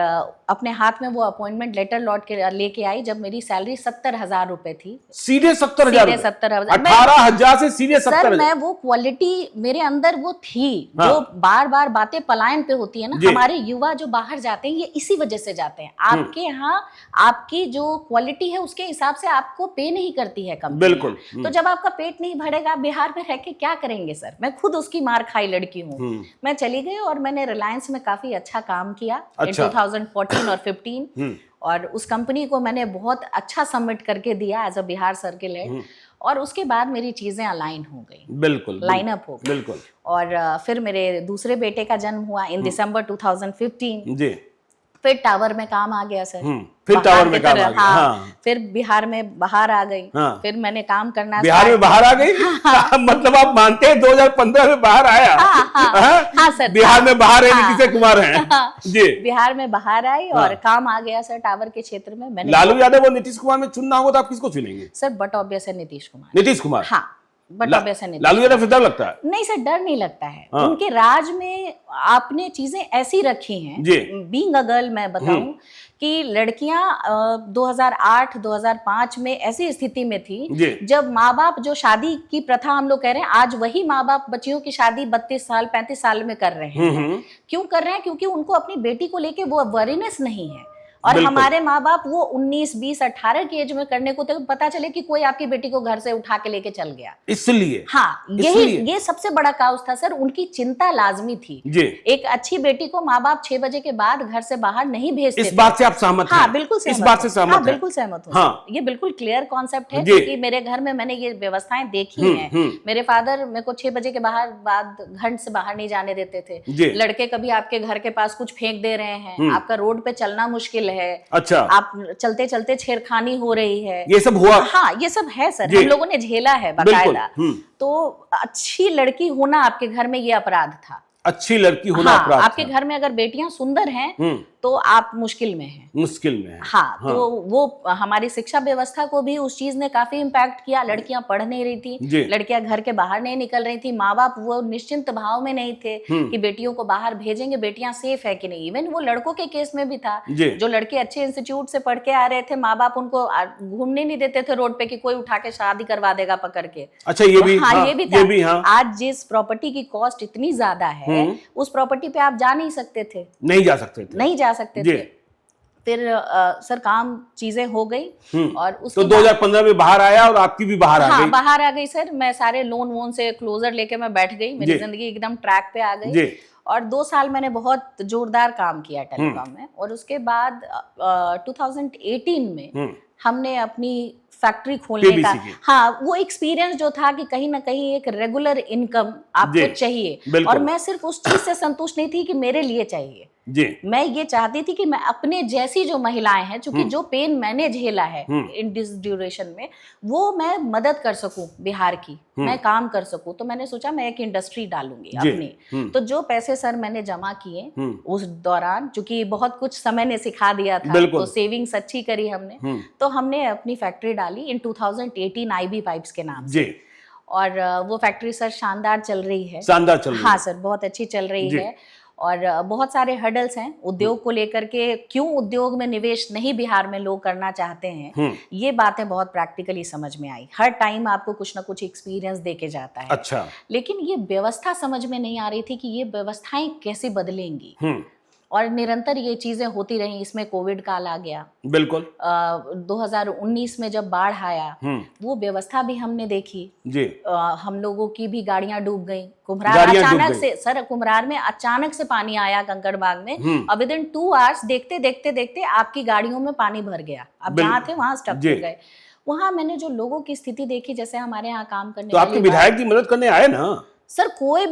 अपने हाथ में वो अपॉइंटमेंट लेटर लौट के लेके आई जब मेरी सैलरी 70,000 रुपए थी। सीधे 70,000? सीधे 70,000। 18,000 से सीधे सर 70,000? मैं वो क्वालिटी मेरे अंदर वो थी। हाँ। जो बार बार बातें पलायन पे होती है ना, जी। हमारे युवा जो बाहर जाते हैं ये इसी वजह से जाते हैं। आपके यहाँ आपकी जो क्वालिटी है उसके हिसाब से आपको पे नहीं करती है कंपनी। बिल्कुल। तो जब आपका पेट नहीं भरेगा, बिहार में रह के क्या करेंगे सर? मैं खुद उसकी मार खाई लड़की हूँ। मैं चली गई और मैंने रिलायंस में काफी अच्छा काम किया इन 2014 और 15। और उस कंपनी को मैंने बहुत अच्छा सबमिट करके दिया as a Bihar circle head. और उसके बाद मेरी चीजें अलाइन हो गई, बिल्कुल, लाइन अप हो गई। बिल्कुल। और फिर मेरे दूसरे बेटे का जन्म हुआ इन दिसंबर 2015। जी। फिर टावर में काम आ गया सर। फिर बाहर टावर की में काम तरह, आ गया। हाँ। हाँ। फिर बिहार में बाहर आ गई। हाँ। फिर मैंने काम करना बिहार में बाहर आ गई? मतलब आप मानते हैं 2015 में बाहर आया? हाँ सर, बिहार में बाहर है, हाँ। नीतीश कुमार हैं। जी। बिहार में बाहर आई और काम आ गया सर टावर के क्षेत्र में। मैंने लालू यादव और नीतीश कुमार में चुनना होगा तो आप किसको चुनेंगे? सर बट ऑब्वियस है नीतीश कुमार। नीतीश कुमार? हाँ, बट ऑब्वियस है नीतीश। लालू यादव से डर लगता है? नहीं सर, डर नहीं लगता है। उनके राज में आपने चीजें ऐसी रखी हैं। बीइंग अ गर्ल मैं बताऊं कि लड़कियां 2008-2005 में ऐसी स्थिति में थी जब माँ बाप जो शादी की प्रथा हम लोग कह रहे हैं, आज वही माँ बाप बच्चियों की शादी 32 साल 35 साल में कर रहे हैं। क्यों कर रहे हैं? क्योंकि उनको अपनी बेटी को लेके वो अवेयरनेस नहीं है। और बिल्कुल। हमारे माँ बाप वो 19, 20, 18 की एज में करने को, तो पता चले कि कोई आपकी बेटी को घर से उठा के लेके चल गया। इसलिए हाँ, ये सबसे बड़ा काउस था सर। उनकी चिंता लाजमी थी जी। एक अच्छी बेटी को माँ बाप 6 बजे के बाद घर से बाहर नहीं भेजते। इस बात से आप सहमत हैं? हाँ, बिल्कुल सहमत। इस बात से सहमत हाँ, बिल्कुल सहमत हूँ। हाँ। ये बिल्कुल क्लियर कॉन्सेप्ट है, क्योंकि मेरे घर में मैंने ये व्यवस्थाएं देखी हैं। मेरे फादर मेरे को 6 बजे के बाद घर से बाहर नहीं जाने देते थे। लड़के कभी आपके घर के पास कुछ फेंक दे रहे हैं, आपका रोड पे चलना मुश्किल है, अच्छा, आप चलते चलते छेड़खानी हो रही है, ये सब हुआ? हाँ, ये सब है सर, हम लोगों ने झेला है बाकायदा। तो अच्छी लड़की होना आपके घर में ये अपराध था। अच्छी लड़की होना हाँ, अपराध आपके था। घर में अगर बेटियां सुंदर हैं तो आप मुश्किल में हैं। मुश्किल में है। हाँ, तो वो हमारी शिक्षा व्यवस्था को भी उस चीज ने काफी इम्पैक्ट किया। लड़कियां पढ़ नहीं रही थी, लड़कियां घर के बाहर नहीं निकल रही थी। माँ बाप वो निश्चिंत भाव में नहीं थे कि बेटियों को बाहर भेजेंगे, बेटियां सेफ है कि नहीं। इवन वो लड़कों के केस में भी था, जो लड़के अच्छे इंस्टीट्यूट से पढ़ के आ रहे थे, माँ बाप उनको घूमने नहीं देते थे रोड पे कि कोई उठा के शादी करवा देगा पकड़ के। अच्छा, ये भी? हाँ, ये भी था। हाँ। आज जिस प्रॉपर्टी की कॉस्ट इतनी ज्यादा है, उस प्रॉपर्टी पे आप जा नहीं सकते थे। नहीं जा सकते थे। फिर सर काम चीजें हो गई और उसके तो 2015 में बाहर आया और आपकी भी बाहर आ गई? बाहर आ गई सर। मैं सारे लोन वोन से क्लोजर लेके मैं बैठ गई, मेरी जिंदगी एकदम ट्रैक पे आ गई। और 2 साल मैंने बहुत जोरदार काम किया टेलीकॉम में। और उसके बाद 2018 में हमने अपनी फैक्ट्री खोलने का, हाँ, वो एक्सपीरियंस जो था कि कहीं ना कहीं एक रेगुलर इनकम आपको चाहिए, और मैं सिर्फ उस चीज से संतुष्ट नहीं थी कि मेरे लिए चाहिए जी। मैं ये चाहती थी कि मैं अपने जैसी जो महिलाएं हैं, क्योंकि जो पेन मैंने झेला है इन दिस ड्यूरेशन में, वो मैं मदद कर सकूं बिहार की, मैं काम कर सकूं। तो मैंने सोचा मैं एक इंडस्ट्री डालूंगी अपनी। तो जो पैसे सर मैंने जमा किए उस दौरान, चूंकि बहुत कुछ समय ने सिखा दिया था, तो सेविंग्स अच्छी करी हमने। तो हमने अपनी फैक्ट्री डाली इन 2018 IB पाइप्स के नाम से। और वो फैक्ट्री सर शानदार चल रही है। शानदार चल रही है? हाँ सर, बहुत अच्छी चल रही है। और बहुत सारे हर्डल्स हैं उद्योग को लेकर के। क्यों उद्योग में निवेश नहीं बिहार में लोग करना चाहते हैं, ये बातें बहुत प्रैक्टिकली समझ में आई। हर टाइम आपको कुछ ना कुछ एक्सपीरियंस देके जाता है। अच्छा। लेकिन ये व्यवस्था समझ में नहीं आ रही थी कि ये व्यवस्थाएं कैसे बदलेंगी। और निरंतर ये चीजें होती रही। इसमें कोविड काल आ गया, बिल्कुल 2019 में जब बाढ़ आया, वो व्यवस्था भी हमने देखी जी। हम लोगों की भी गाड़ियां डूब गई। कुम्हरार अचानक से सर, कुम्हरार में अचानक से पानी आया कंकड़बाग में, और विद इन 2 आवर्स देखते देखते देखते आपकी गाड़ियों में पानी भर गया। आप जहाँ थे वहां स्टक हो गए। वहां मैंने जो लोगों की स्थिति देखी, जैसे हमारे यहाँ काम करने, तो आपके विधायक की मदद करने आए ना सर? कोई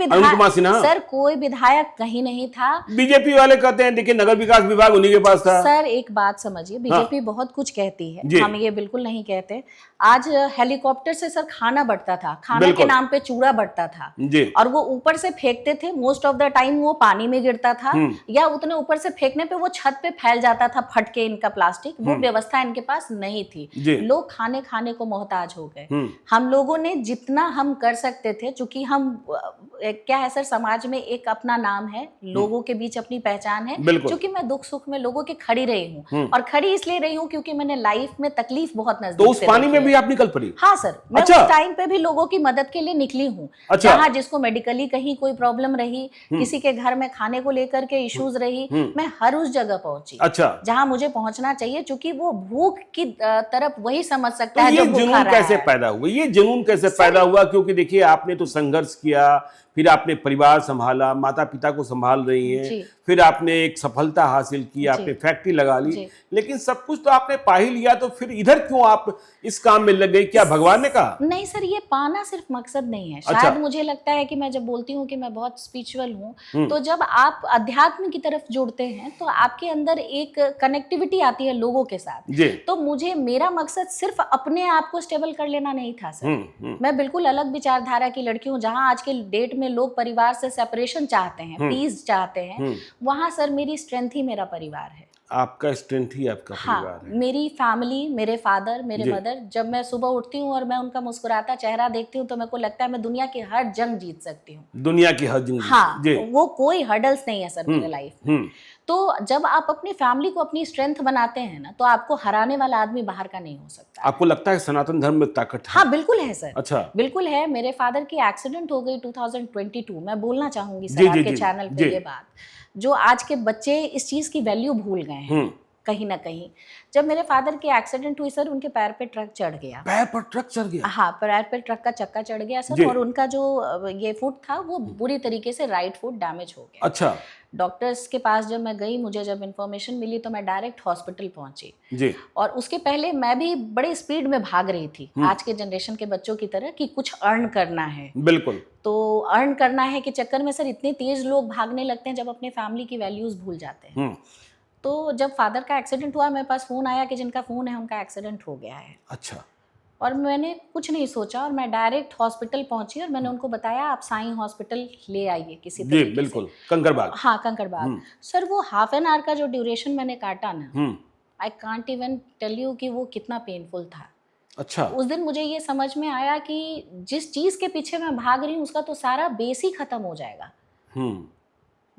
विधायक कहीं नहीं था। बीजेपी वाले कहते हैं देखिए नगर विकास विभाग उन्हीं के पास था। सर एक बात समझिए, बीजेपी बहुत कुछ कहती है, हम ये बिल्कुल नहीं कहते। आज हेलीकॉप्टर से सर खाना बढ़ता था, खाने के नाम पे चूड़ा बढ़ता था, और वो ऊपर से फेंकते थे। मोस्ट ऑफ द टाइम वो पानी में गिरता था, या उतने ऊपर से फेंकने पे वो छत पे फैल जाता था फट के इनका प्लास्टिक। वो व्यवस्था इनके पास नहीं थी। लोग खाने को मोहताज हो गए। हम लोगों ने जितना हम कर सकते थे, चूंकि हम क्या है सर, समाज में एक अपना नाम है, लोगों के बीच अपनी पहचान है। क्योंकि मैं दुख सुख में लोगों के खड़ी रही हूँ, और खड़ी इसलिए रही हूँ क्योंकि मैंने लाइफ में तकलीफ बहुत नजदीक से देखी। तो उस पानी में भी आप निकल पड़ी? हाँ सर, मैं उस टाइम पे भी लोगों की मदद के लिए निकली हूँ। जहाँ जिसको मेडिकली कहीं कोई प्रॉब्लम रही, किसी के घर में खाने को लेकर के इश्यूज रही, मैं हर उस जगह पहुंची जहाँ मुझे पहुंचना चाहिए, चूंकि वो भूख की तरफ वही समझ सकता है जो भूखा रहा है। कैसे पैदा हुआ ये जुनून? कैसे पैदा हुआ? क्योंकि देखिए आपने तो संघर्ष किया, फिर आपने परिवार संभाला, माता पिता को संभाल रही हैं, फिर आपने एक सफलता हासिल की, आपने फैक्ट्री लगा ली, लेकिन सब कुछ तो आपने पा ही लिया, तो फिर इधर क्यों आप इस काम में लग गई? क्या भगवान ने कहा? नहीं सर, ये पाना सिर्फ मकसद नहीं है। शायद मुझे लगता है कि मैं जब बोलती हूँ कि मैं बहुत स्पिरिचुअल हूँ, तो जब आप अध्यात्म की तरफ जुड़ते हैं तो आपके अंदर एक कनेक्टिविटी आती है लोगों के साथ। तो मुझे, मेरा मकसद सिर्फ अपने आप को स्टेबल कर लेना नहीं था सर। मैं बिल्कुल अलग विचारधारा की लड़की हूँ। जहाँ आज के डेट में लोग परिवार से सेपरेशन चाहते हैं, पीस चाहते हैं, वहां सर मेरी स्ट्रेंथ ही मेरा परिवार है। आपका स्ट्रेंथ ही आपका परिवार है। मेरी फैमिली, मेरे फादर, मेरे मदर। जब मैं सुबह उठती हूँ और मैं उनका मुस्कुराता चेहरा देखती हूँ, तो मेरे को लगता है मैं दुनिया की हर जंग जीत सकती हूँ। दुनिया की हर जंग? हाँ, वो कोई हर्डल्स नहीं है सर मेरे लाइफ में। तो जब आप अपनी फैमिली को अपनी स्ट्रेंथ बनाते हैं ना, तो आपको हराने वाला आदमी बाहर का नहीं हो सकता। आपको लगता है सनातन धर्म में ताकत है? हाँ बिल्कुल है सर। अच्छा, बिल्कुल है। मेरे फादर की एक्सीडेंट हो गई 2022। मैं बोलना चाहूंगी सर आपके चैनल पे ये बात, जो आज के बच्चे इस चीज की वैल्यू भूल गए हैं। कहीं ना कहीं। जब मेरे फादर की एक्सीडेंट हुई सर, उनके पैर पे ट्रक चढ़ गया। पैर पर ट्रक चढ़ गया? हाँ, पैर पे ट्रक का चक्का चढ़ गया जी। सर, और उनका जो ये फुट था वो बुरी तरीके से राइट फुट डैमेज हो गया। अच्छा। डॉक्टर्स के पास जब मैं गई, मुझे जब इन्फॉर्मेशन मिली तो मैं डायरेक्ट हॉस्पिटल पहुंची जी। और उसके पहले मैं भी बड़ी स्पीड में भाग रही थी, आज के जनरेशन के बच्चों की तरह, कि कुछ अर्न करना है। बिल्कुल। तो अर्न करना है के चक्कर में सर इतने तेज लोग भागने लगते हैं जब अपने फैमिली की वैल्यूज भूल जाते हैं। तो जब फादर का एक्सीडेंट हुआ, मेरे पास फोन आया कि जिनका फोन है उनका एक्सीडेंट हो गया है। अच्छा। और मैंने कुछ नहीं सोचा और मैं डायरेक्ट हॉस्पिटल पहुंची और मैंने उनको बताया आप साईं हॉस्पिटल ले आइए किसी जी तरीके बिल्कुल, से। कंकड़बाग। हाँ, कंकड़बाग। सर वो हाफ एन आवर का जो ड्यूरेशन मैंने काटा ना, I can't even tell you कि वो कितना पेनफुल था। अच्छा। उस दिन मुझे ये समझ में आया कि जिस चीज के पीछे मैं भाग रही हूँ उसका तो सारा बेस ही खत्म हो जाएगा।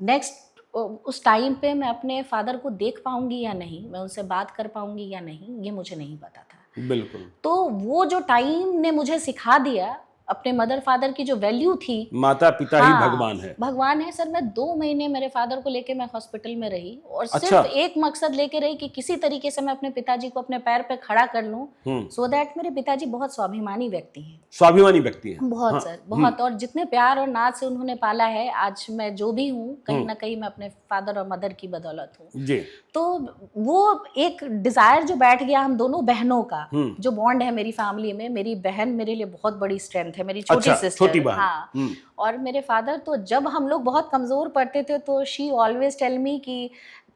नेक्स्ट उस टाइम पे मैं अपने फादर को देख पाऊंगी या नहीं, मैं उनसे बात कर पाऊंगी या नहीं, ये मुझे नहीं पता था। बिल्कुल। तो वो जो टाइम ने मुझे सिखा दिया अपने मदर फादर की जो वैल्यू थी, माता पिता ही भगवान है। भगवान है सर। मैं 2 महीने मेरे फादर को लेके मैं हॉस्पिटल में रही और अच्छा। सिर्फ एक मकसद लेके रही कि किसी तरीके से मैं अपने पिताजी को अपने पैर पे खड़ा कर लूं, सो दैट मेरे पिताजी बहुत स्वाभिमानी व्यक्ति हैं। स्वाभिमानी व्यक्ति हैं बहुत। हाँ। सर बहुत। और जितने प्यार और नाज से उन्होंने पाला है, आज मैं जो भी हूँ कहीं ना कहीं मैं अपने फादर और मदर की बदौलत हूँ जी। तो वो एक डिजायर जो बैठ गया हम दोनों बहनों का, जो बॉन्ड है मेरी फैमिली में, मेरी बहन मेरे लिए बहुत बड़ी स्ट्रेंथ है, मेरी छोटी सिस्टर। छोटी बहन। हाँ। और मेरे फादर तो जब हम लोग बहुत कमजोर पड़ते थे तो शी ऑलवेज टेल मी कि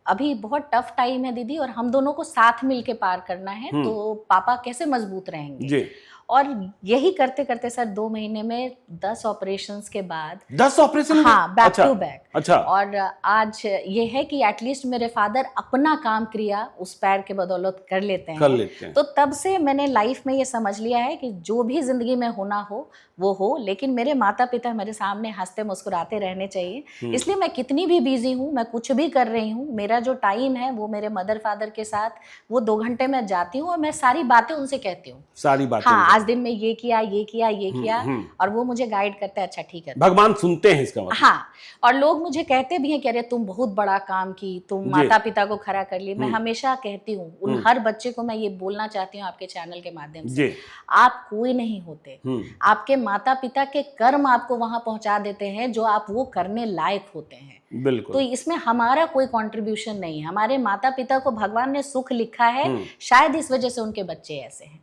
अभी बहुत टफ टाइम है दीदी और हम दोनों को साथ मिलके पार करना है, तो पापा कैसे मजबूत रहेंगे जी। और यही करते करते सर 2 महीने में 10 ऑपरेशंस के बाद 10 ऑपरेशन? हाँ, बैक टू बैक। अच्छा। और आज ये है कि एटलीस्ट मेरे फादर अपना काम क्रिया उस पैर के बदौलत कर लेते हैं। तो तब से मैंने लाइफ में ये समझ लिया है कि जो भी जिंदगी में होना हो वो हो, लेकिन मेरे माता पिता मेरे सामने हंसते मुस्कुराते रहने चाहिए। इसलिए मैं कितनी भी बिजी हूँ, मैं कुछ भी कर रही हूँ, मेरा जो टाइम है वो मेरे मदर फादर के साथ, वो 2 घंटे में जाती हूँ और मैं सारी बातें उनसे कहती हूँ। सारी बातें? हाँ, आज दिन में ये किया ये किया ये किया, और वो मुझे गाइड करते हैं। अच्छा ठीक है, भगवान सुनते हैं इसका मतलब। हाँ। और लोग मुझे कहते भी हैं कि अरे तुम बहुत बड़ा काम की, तुम माता पिता को खड़ा कर ली। मैं हमेशा कहती हूँ, उन हर बच्चे को मैं ये बोलना चाहती हूँ आपके चैनल के माध्यम से, आप कोई नहीं होते, आपके माता पिता के कर्म आपको वहां पहुंचा देते हैं जो आप वो करने लायक होते हैं। बिल्कुल। तो इसमें हमारा कोई कंट्रीब्यूशन नहीं है। हमारे माता पिता को भगवान ने सुख लिखा है, शायद इस वजह से उनके बच्चे ऐसे हैं।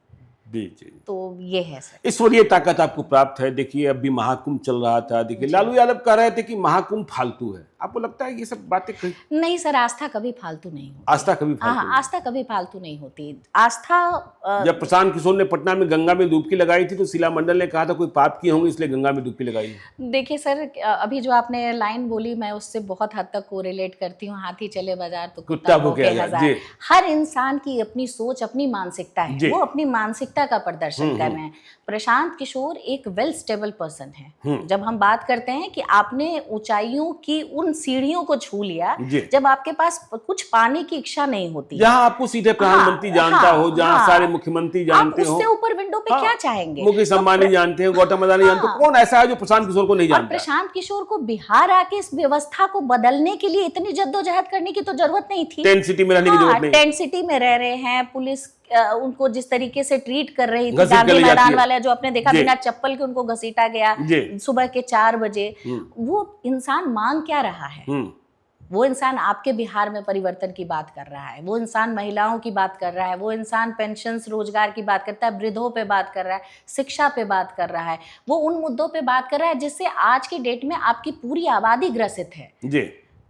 जी। तो ये है सर, ईश्वरीय ताकत आपको प्राप्त है। देखिए अभी महाकुंभ चल रहा था, देखिए लालू यादव कह रहे थे कि महाकुंभ फालतू है, आपको लगता है ये सब बातें कहीं? नहीं सर, आस्था कभी फालतू नहीं होती। आस्था कभी फालतू? हाँ, आस्था कभी फालतू नहीं होती। आस्था जब प्रशांत किशोर ने पटना में गंगा में डुबकी लगाई थी तो शीला मंडल ने कहा था कोई पाप किए होंगे इसलिए गंगा में डुबकी लगाई। देखिए सर, अभी जो आपने लाइन बोली मैं उससे बहुत हद तक कोरिलेट करती हूँ, हाथी चले बाजार तो कुत्ता भौंके हजार। हर इंसान की अपनी सोच, अपनी मानसिकता है, वो अपनी मानसिकता का प्रदर्शन कर रहे हैं। प्रशांत किशोर एक वेल स्टेबल पर्सन है। जब हम बात करते हैं कि आपने ऊंचाइयों की उन सीढ़ियों को छू लिया, जब आपके पास कुछ पाने की इच्छा नहीं होती, जहां आपको सीधे प्रधानमंत्री जानता हो, जहां सारे मुख्यमंत्री जानते हो, उससे ऊपर विंडो पे क्या चाहेंगे? मुकेश अंबानी जानते हैं, गौतम अदानी जानते हैं, कौन ऐसा है जो प्रशांत किशोर को नहीं जानता? प्रशांत किशोर को बिहार आके इस व्यवस्था को बदलने के लिए इतनी जद्दोजहद करने की तो जरूरत नहीं थी। टेंट सिटी में रहने की जरूरत नहीं। टेंट सिटी में रह रहे हैं, पुलिस उनको जिस तरीके से ट्रीट कर रही थी, गांधी मैदान वाले जो आपने देखा बिना चप्पल के उनको घसीटा गया सुबह के 4 बजे, वो इंसान मांग क्या रहा है? वो इंसान आपके बिहार में परिवर्तन की बात कर रहा है, वो इंसान महिलाओं की बात कर रहा है, वो इंसान पेंशन्स रोजगार की बात करता है, वृद्धों पे बात कर रहा है, शिक्षा पे बात कर रहा है, वो उन मुद्दों पे बात कर रहा है जिससे आज की डेट में आपकी पूरी आबादी ग्रसित है जी।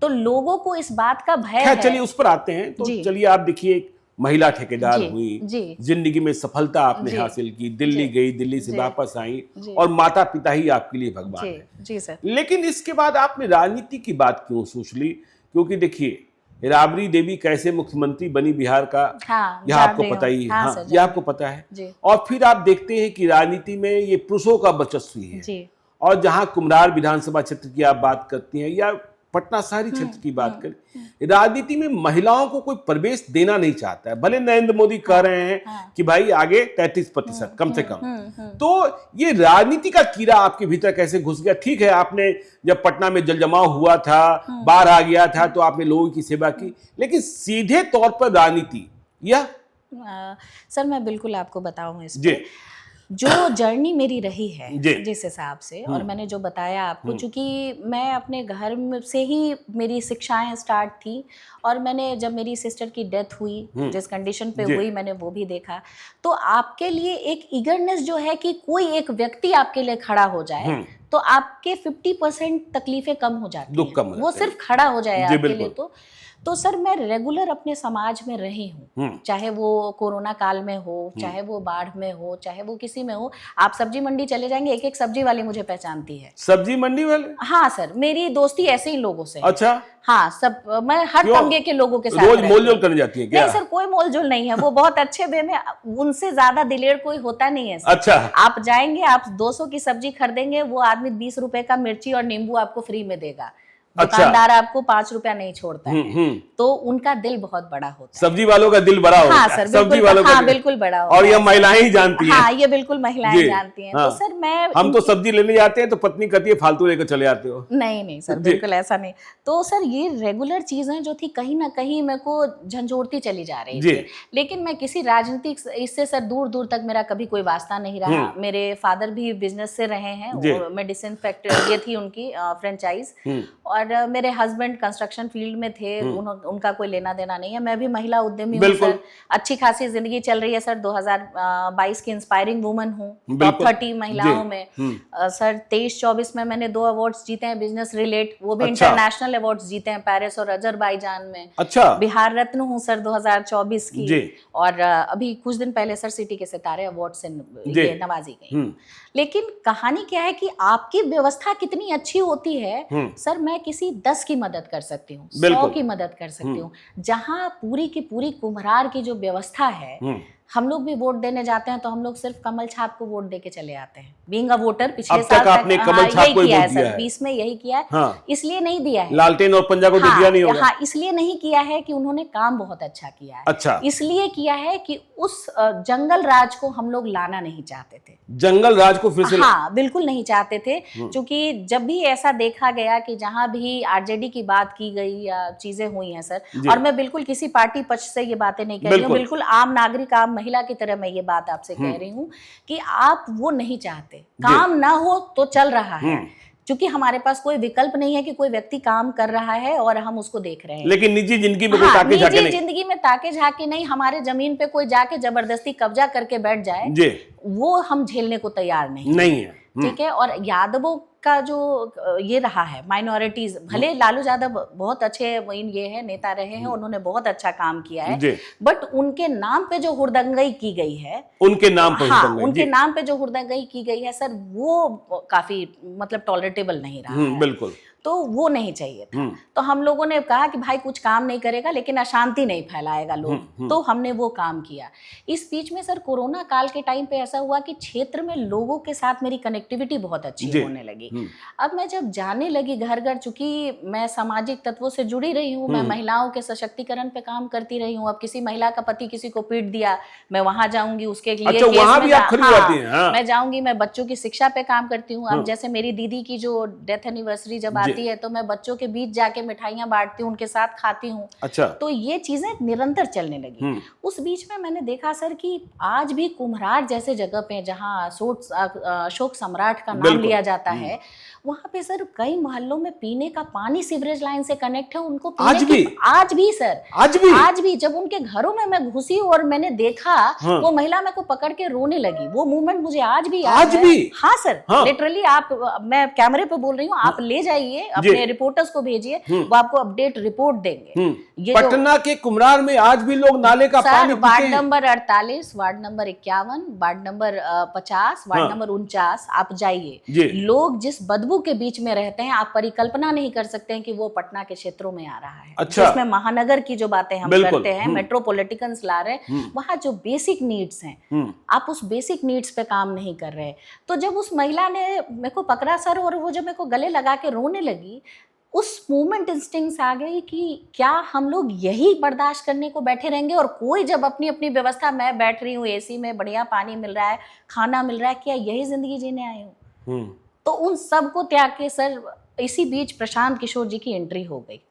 तो लोगों को इस बात का भय है। चलिए उस पर आते हैं। तो चलिए आप देखिए, महिला ठेकेदार हुई, जिंदगी में सफलता आपने हासिल की, दिल्ली गई, दिल्ली से वापस आई, और माता पिता ही आपके लिए भगवान है। जी सर। लेकिन इसके बाद आपने राजनीति की बात क्यों सोच ली? क्योंकि देखिए राबड़ी देवी कैसे मुख्यमंत्री बनी बिहार का, यह आपको पता ही है। हाँ, यह आपको पता है। और फिर आप देखते हैं कि राजनीति में ये पुरुषों का वर्चस्व है, और जहां कुम्हरार विधानसभा क्षेत्र की आप बात करती हैं, या पटना शहरी क्षेत्र की बात करें, राजनीति में महिलाओं को कोई प्रवेश देना नहीं चाहता है। भले नरेंद्र मोदी कह रहे हैं कि भाई आगे 33% कम से कम, तो ये राजनीति का कीड़ा आपके भीतर कैसे घुस गया? ठीक है, आपने जब पटना में जलजमाव हुआ था, बाढ़ आ गया था, तो आपने लोगों की सेवा की, लेकिन सीधे तौर पर राजनीति या सर मैं बिल्कुल आपको बताऊं इस जी, जो जर्नी मेरी रही है जी। जिस हिसाब से, और मैंने जो बताया आपको, चूंकि मैं अपने घर से ही मेरी शिक्षाएं स्टार्ट थी, और मैंने जब मेरी सिस्टर की डेथ हुई जिस कंडीशन पे जी। हुई मैंने वो भी देखा। तो आपके लिए एक ईगरनेस जो है कि कोई एक व्यक्ति आपके लिए खड़ा हो जाए, तो आपके 50% तकलीफें कम हो जाती दुख हैं। कम हो वो जाते हैं। सिर्फ खड़ा हो जाए जी, आपके लिए। बिल्कुल। तो सर मैं रेगुलर अपने समाज में रही हूँ, चाहे वो कोरोना काल में हो, चाहे वो बाढ़ में हो, चाहे वो किसी में हो। आप सब्जी मंडी चले जाएंगे, एक एक सब्जी वाली मुझे पहचानती है। सब्जी मंडी वाले? हाँ सर, मेरी दोस्ती ऐसे ही लोगों से है। अच्छा, हाँ, सब मैं हर क्यों? तमगे के लोगों के साथ रोज रहती मोलजोल हूँ। करने जाती है क्या? नहीं सर, कोई मोलजोल नहीं है, वो बहुत अच्छे वे में, उनसे ज्यादा दिलेर कोई होता नहीं है सर। अच्छा, आप जाएंगे, आप 200 की सब्जी खरीदेंगे, वो आदमी 20 रुपए का मिर्ची और नींबू आपको फ्री में देगा। अच्छा। दुकानदार आपको 5 रुपया नहीं छोड़ता है। तो उनका दिल बहुत बड़ा होता है। सब्जी वालों का दिल बड़ा होता हाँ है। सर, सब्जी वालों का हाँ दिल। बिल्कुल बड़ा होता और है ये सर। महिलाएं ही जानती हैं। हाँ, ये बिल्कुल महिलाएं जी, जानती हैं। हाँ। तो सर मैं हम तो सब्जी लेने जाते हैं तो पत्नी कहती है फालतू लेकर चले आते हो। नहीं नहीं सर, जी। बिल्कुल ऐसा नहीं। तो सर ये रेगुलर चीजें जो थी कहीं ना कहीं मेरे को झंझोड़ती चली जा रही जी। थी। लेकिन मैं किसी राजनीतिक इससे सर दूर दूर तक मेरा कभी कोई वास्ता नहीं रहा। मेरे फादर भी बिजनेस से रहे हैं, मेडिसिन फैक्ट्री ये थी उनकी फ्रेंचाइज, और मेरे हस्बैंड कंस्ट्रक्शन फील्ड में थे। उनका कोई लेना देना नहीं है। मैं भी महिला उद्यमी हूँ सर, अच्छी खासी जिंदगी चल रही है सर। 2022 की इंस्पायरिंग वुमन हूँ, टॉप 30 महिलाओं में। सर 23-24 में मैंने 2 अवार्ड्स जीते हैं बिजनेस रिलेट, वो भी इंटरनेशनल अवार्ड्स जीते हैं पेरिस और अजरबैजान में। अच्छा, बिहार रत्न हूँ सर 2024 की। और अभी कुछ दिन पहले सर सिटी के सितारे अवार्ड से ये नवाजी गई। लेकिन कहानी क्या है कि आपकी व्यवस्था कितनी अच्छी होती है सर, मैं किसी 10 की मदद कर सकती हूँ, 100 की मदद कर सकती हूँ। जहाँ पूरी की पूरी कुम्हरार की जो व्यवस्था है, हम लोग भी वोट देने जाते हैं तो हम लोग सिर्फ कमल छाप को वोट देके चले आते हैं। बीइंग अ वोटर पिछले साल आपने कमल छाप को किया है वोट दिया सर, है। 20 में यही किया है। हाँ। इसलिए नहीं दिया है, लालटेन और पंजा को तो दिया नहीं होगा। हाँ, इसलिए नहीं किया है कि उन्होंने काम बहुत अच्छा किया है। अच्छा, इसलिए किया है कि उस जंगल राज को हम लोग लाना नहीं चाहते थे। जंगल राज को फिर से? हाँ, बिल्कुल नहीं चाहते थे। क्योंकि जब भी ऐसा देखा गया कि जहां भी आरजेडी की बात की गई या चीजें हुई हैं सर, और मैं बिल्कुल किसी पार्टी पक्ष से ये बातें नहीं कह रही हूँ, बिल्कुल आम नागरिक, आम महिला की तरह मैं ये बात आपसे कह रही हूँ कि आप वो नहीं चाहते, काम ना हो तो चल रहा है, क्योंकि हमारे पास कोई विकल्प नहीं है कि कोई व्यक्ति काम कर रहा है और हम उसको देख रहे हैं। लेकिन निजी जिंदगी में कोई ताके झाके नहीं। निजी जिंदगी में ताके झाके नहीं। हमारे जमीन पे कोई जाके जबरदस्ती कब्जा करके बैठ जाए, वो हम झेलने को तैयार नहीं है। ठीक है। और यादवों का जो ये रहा है, माइनॉरिटीज, भले लालू यादव बहुत अच्छे ये है नेता रहे हैं, उन्होंने बहुत अच्छा काम किया है, बट उनके नाम पे जो हुड़दंगई की गई है, उनके नाम पे उनके नाम पे जो हुड़दंगई की गई है सर, वो काफी मतलब टॉलरेटेबल नहीं रहा है। बिल्कुल, तो वो नहीं चाहिए था। तो हम लोगों ने कहा कि भाई कुछ काम नहीं करेगा लेकिन अशांति नहीं फैलाएगा लोग, तो हमने वो काम किया। इस बीच में सर कोरोना काल के टाइम पे ऐसा हुआ कि क्षेत्र में लोगों के साथ मेरी कनेक्टिविटी बहुत अच्छी होने लगी। अब मैं जब जाने लगी घर घर, चूंकि मैं सामाजिक तत्वों से जुड़ी रही हूँ, मैं महिलाओं के सशक्तिकरण पे काम करती रही हूँ। अब किसी महिला का पति किसी को पीट दिया, मैं वहां जाऊंगी उसके लिए अच्छा, वहां भी आप खड़ी जाती हैं? हाँ। मैं जाऊंगी, मैं बच्चों की शिक्षा पे काम करती हूँ। अब जैसे मेरी दीदी की जो डेथ एनिवर्सरी जब आती है तो मैं बच्चों के बीच जाके मिठाइयां बांटती हूँ, उनके साथ खाती हूँ। अच्छा। तो ये चीजें निरंतर चलने लगी। उस बीच में मैंने देखा सर कि आज भी कुम्हरार जैसे जगह पे जहाँ अशोक सम्राट का नाम लिया जाता है, वहां पे सर कई मोहल्लों में पीने का पानी सीवरेज लाइन से कनेक्ट है, उनको आज भी सर, आज भी जब उनके घरों में मैं घुसी और मैंने देखा, वो महिला मेरे को पकड़ के रोने लगी। वो मूवमेंट मुझे आज भी याद है। हाँ सर, लिटरली आप, मैं कैमरे पे बोल रही हूँ, आप ले जाइए अपने रिपोर्टर्स को भेजिए, वो आपको अपडेट रिपोर्ट देंगे। ये पटना के कुम्हरार में आज भी लोग नाले का पानी पीते हैं। Ward number 48, ward number 51, ward number 50, ward number 49, आप जाइए, लोग जिस बदबू के बीच में रहते हैं, आप परिकल्पना नहीं कर सकते हैं कि वो पटना के क्षेत्रों में आ रहा है। अच्छा। जिसमें महानगर की जो बातें हम करते हैं, मेट्रोपॉलिटिकन्स ला रहे हैं, वहां जो बेसिक नीड्स हैं, आप उस बेसिक नीड्स पे काम नहीं कर रहे। तो जब उस महिला ने मेरे को पकड़ा सर, और वो जब मेरे को गले लगा के रोने लगी, उस मोमेंट इंस्टिंक्ट्स आ गई कि क्या हम लोग यही बर्दाश्त करने को बैठे रहेंगे, और कोई जब अपनी अपनी व्यवस्था, मैं बैठ रही हूँ एसी में, बढ़िया पानी मिल रहा है, खाना मिल रहा है, क्या यही जिंदगी जीने आई हूँ? तो उन सब को त्याग के सर इसी बीच प्रशांत किशोर जी की एंट्री हो गई।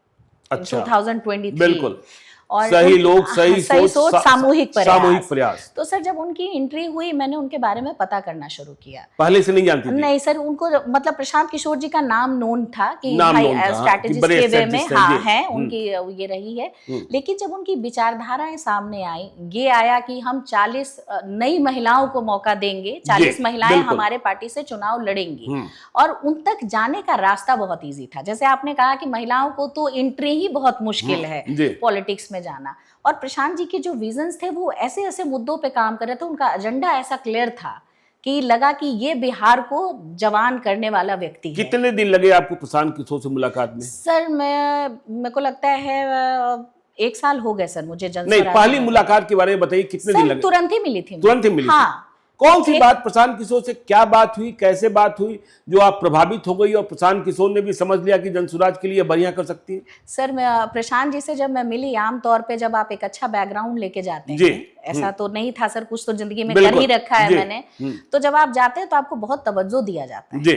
अच्छा, 2023 बिल्कुल। और सही लोग, सही सोच, सामूहिक प्रयास। तो सर जब उनकी एंट्री हुई, मैंने उनके बारे में पता करना शुरू किया। पहले से नहीं जानती थी? नहीं सर, उनको मतलब प्रशांत किशोर जी का नाम नोन था कि नाम भाई स्ट्रैटेजिस्ट के वे में है जी। उनकी ये रही है। लेकिन जब उनकी विचारधाराएं सामने आई, ये आया कि हम 40 नई महिलाओं को मौका देंगे, 40 महिलाएं हमारे पार्टी से चुनाव लड़ेंगी, और उन तक जाने का रास्ता बहुत ईजी था। जैसे आपने कहा कि महिलाओं को तो एंट्री ही बहुत मुश्किल है पॉलिटिक्स में जाना, और प्रशांत जी के जो विजन्स थे वो ऐसे ऐसे मुद्दों पे काम कर रहे थे, उनका एजेंडा ऐसा क्लियर था कि लगा कि ये बिहार को जवान करने वाला व्यक्ति है। कितने दिन लगे आपको प्रशांत किशोर से मुलाकात में? सर मेरे को लगता है 1 साल हो गए सर मुझे नहीं, पहली मुलाकात के बारे में बताइए, कितने दिन लगे? तुरंत ही मिली थी। तुरंत ही मिली? हाँ। कौन सी बात प्रशांत किशोर से, क्या बात हुई, कैसे बात हुई जो आप प्रभावित हो गई और प्रशांत किशोर ने भी समझ लिया कि जनसुराज के लिए बढ़िया कर सकती है? सर मैं प्रशांत जी से जब मैं मिली, आमतौर पे जब आप एक अच्छा बैकग्राउंड लेके जाते हैं, ऐसा तो नहीं था सर, कुछ तो जिंदगी में कर ही रखा है मैंने, तो जब आप जाते हैं तो आपको बहुत तवज्जो दिया जाता है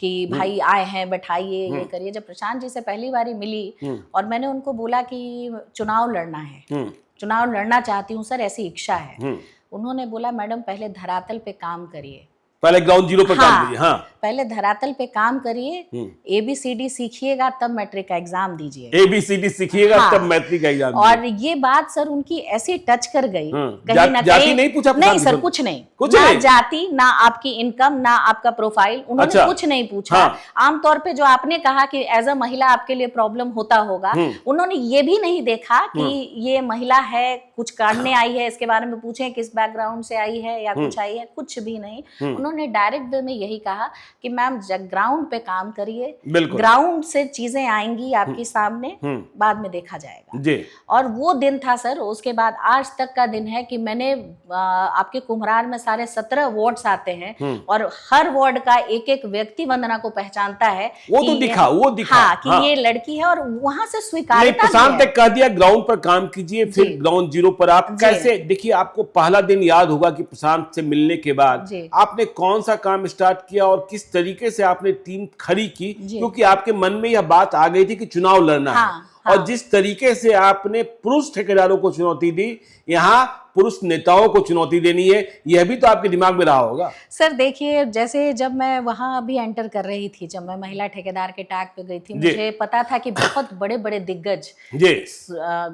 कि भाई आए हैं, बैठाइए, ये करिए। जब प्रशांत जी से पहली बारी मिली और मैंने उनको बोला कि चुनाव लड़ना है, चुनाव लड़ना चाहती हूँ सर, ऐसी इच्छा है, उन्होंने बोला मैडम पहले धरातल पे काम करिए, पहले ग्राउंड जीरो पर काम करिए। हाँ, पहले धरातल पे काम करिए, ABCD सीखिएगा तब मैट्रिक का एग्जाम दीजिए। ABCD सीखिएगा तब मैट्रिक का एग्जाम। और ये बात सर उनकी ऐसे टच कर गई, कहीं ना जाति नहीं पूछा? नहीं सर, कुछ नहीं, ना जाति, ना आपकी इनकम, ना आपका प्रोफाइल, उन्होंने कुछ नहीं पूछा। आमतौर पे जो आपने कहा कि एज अ महिला आपके लिए प्रॉब्लम होता होगा, उन्होंने ये भी नहीं देखा कि ये महिला है, कुछ करने आई है, इसके बारे में पूछे किस बैकग्राउंड से आई है या कुछ आई है, कुछ भी नहीं। उन्होंने डायरेक्ट वे में यही कहा कि मैम ग्राउंड पे काम करिए, ग्राउंड से चीजें आएंगी आपके सामने, बाद में देखा जाएगा। और वो दिन था सर, उसके बाद आज तक का दिन है कि मैंने आपके कुम्हरार में सारे 17 वार्ड्स आते हैं और हर वार्ड का एक एक व्यक्ति वंदना को पहचानता है। वो तो दिखा हाँ, कि ये लड़की है, और वहां से स्वीकार्यता प्रशांत ने कह दिया ग्राउंड पर काम कीजिए, फिर ग्राउंड जीरो पर आप कैसे? देखिए, आपको पहला दिन याद होगा कि प्रशांत से मिलने के बाद आपने कौन सा काम स्टार्ट किया और किस तरीके से आपने टीम खड़ी की, क्योंकि आपके मन में यह बात आ गई थी कि चुनाव लड़ना है। और जिस तरीके से आपने पुरुष ठेकेदारों को चुनौती दी, यहाँ पुरुष नेताओं को चुनौती देनी है, यह भी तो आपके दिमाग में रहा होगा। सर देखिए, जैसे जब मैं वहां अभी एंटर कर रही थी, जब मैं महिला ठेकेदार के टैग पे गई थी, मुझे पता था कि बहुत बड़े बड़े दिग्गज,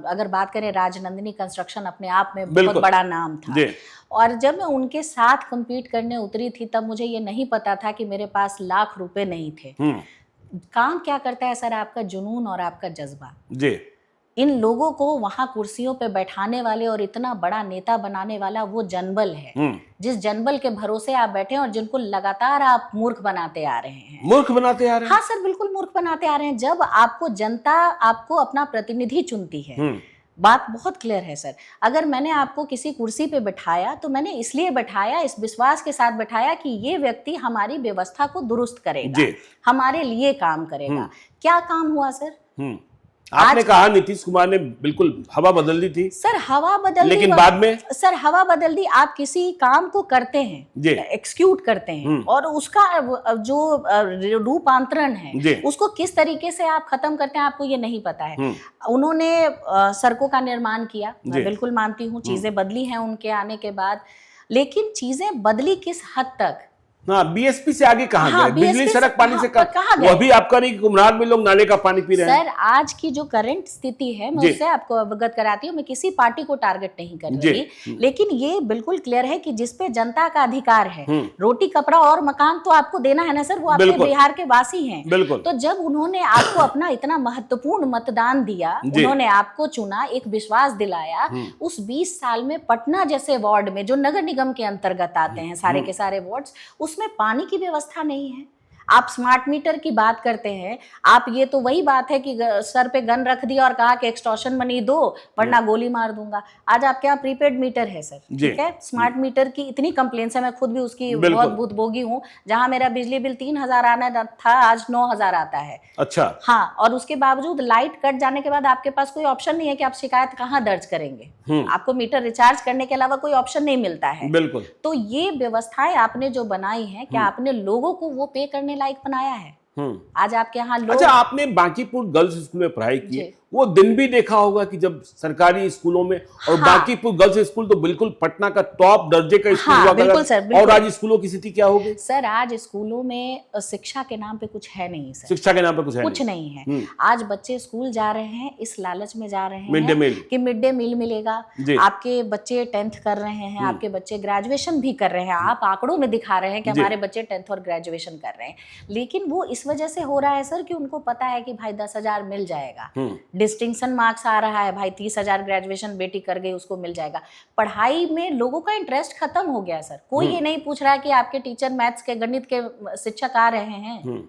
अगर बात करें राजनंदिनी कंस्ट्रक्शन अपने आप में बहुत बड़ा नाम था, और जब मैं उनके साथ compete करने उतरी थी तब मुझे ये नहीं पता था कि मेरे पास लाख रुपए नहीं थे। काम क्या करता है सर? आपका जुनून और आपका जज्बा। इन लोगों को वहां कुर्सियों पे बैठाने वाले और इतना बड़ा नेता बनाने वाला वो जनबल है, जिस जनबल के भरोसे आप बैठे हैं और जिनको लगातार आप मूर्ख बनाते आ रहे हैं। मूर्ख बनाते आ रहे हैं? हाँ सर, बिल्कुल मूर्ख बनाते आ रहे हैं। जब आपको जनता आपको अपना प्रतिनिधि चुनती है, बात बहुत क्लियर है सर, अगर मैंने आपको किसी कुर्सी पे बैठाया तो मैंने इसलिए बैठाया, इस विश्वास के साथ बैठाया कि ये व्यक्ति हमारी व्यवस्था को दुरुस्त करेगा, हमारे लिए काम करेगा। क्या काम हुआ सर? आपने कहा नीतीश कुमार ने बिल्कुल हवा बदल दी थी। सर हवा बदल दी, लेकिन बाद में सर हवा बदल दी। आप किसी काम को करते हैं, एक्सक्यूट करते हैं, और उसका जो रूपांतरण है उसको किस तरीके से आप खत्म करते हैं आपको ये नहीं पता है। उन्होंने सड़कों का निर्माण किया, मैं बिल्कुल मानती हूँ, चीजें बदली हैं उनके आने के बाद, लेकिन चीजें बदली किस हद तक? बीएसपी से आगे कहाँ गए? बिजली सड़क पानी से कहाँ गए? वो भी आपका नहीं, कुम्हरार में लोग नाले का पानी पी रहे हैं। सर आज की जो करंट स्थिति है मैं उससे आपको अवगत कराती हूँ। मैं किसी पार्टी को टारगेट नहीं कर रही, लेकिन ये बिल्कुल क्लियर है कि जिसपे जनता का अधिकार है, रोटी कपड़ा और मकान तो आपको देना है ना सर, वो आपके बिहार के वासी हैं। तो जब उन्होंने आपको अपना इतना महत्वपूर्ण मतदान दिया, उन्होंने आपको चुना, एक विश्वास दिलाया, उस 20 साल में पटना जैसे वार्ड में जो नगर निगम के अंतर्गत आते हैं सारे के सारे वार्ड्स, उसमें पानी की व्यवस्था नहीं है। आप स्मार्ट मीटर की बात करते हैं, आप ये तो वही बात है कि सर पे गन रख दिया और कहा कि एक्सटॉर्शन मनी दो वरना गोली मार दूंगा। आज आपके यहाँ प्रीपेड मीटर है सर, ठीक है, स्मार्ट मीटर की इतनी कंप्लेंट्स है, मैं खुद भी उसकी बहुत भुगतभोगी हूँ। जहां मेरा बिजली बिल 3000 आना था, आज 9000 आता है। अच्छा। हाँ, और उसके बावजूद लाइट कट जाने के बाद आपके पास कोई ऑप्शन नहीं है कि आप शिकायत कहाँ दर्ज करेंगे। आपको मीटर रिचार्ज करने के अलावा कोई ऑप्शन नहीं मिलता है। बिल्कुल। तो ये व्यवस्थाएं आपने जो बनाई है, क्या आपने लोगों को वो पे करने लायक बनाया है? आज आपके यहाँ लोग। अच्छा, आपने बांकीपुर गर्ल्स स्कूल में पढ़ाई की, वो दिन भी देखा होगा कि जब सरकारी स्कूलों में, और हाँ। बांकीपुर गर्ल्स स्कूल तो बिल्कुल पटना का टॉप दर्जे का स्कूल हाँ, हुआ बिल्कुल करता। सर, बिल्कुल। और आज स्कूलों की स्थिति क्या हो गई? सर आज स्कूलों में शिक्षा के नाम पे कुछ है नहीं सर। शिक्षा के नाम पे कुछ नहीं है। आज बच्चे स्कूल जा रहे हैं इस लालच में जा रहे हैं मिड डे मील कि मिड डे मील मिलेगा। आपके बच्चे 10th कर रहे हैं, आपके बच्चे ग्रेजुएशन भी कर रहे हैं, आप आंकड़ों में दिखा रहे हैं कि हमारे बच्चे 10th और ग्रेजुएशन कर रहे हैं, लेकिन वो इस वजह से हो रहा है सर कि उनको पता है कि भाई 10,000 मिल जाएगा, डिस्टिंक्शन मार्क्स आ रहा है, भाई 30,000 ग्रेजुएशन बेटी कर गई उसको मिल जाएगा। पढ़ाई में लोगों का इंटरेस्ट खत्म हो गया सर। कोई ये नहीं पूछ रहा है कि आपके टीचर मैथ्स के, गणित के शिक्षक आ रहे हैं,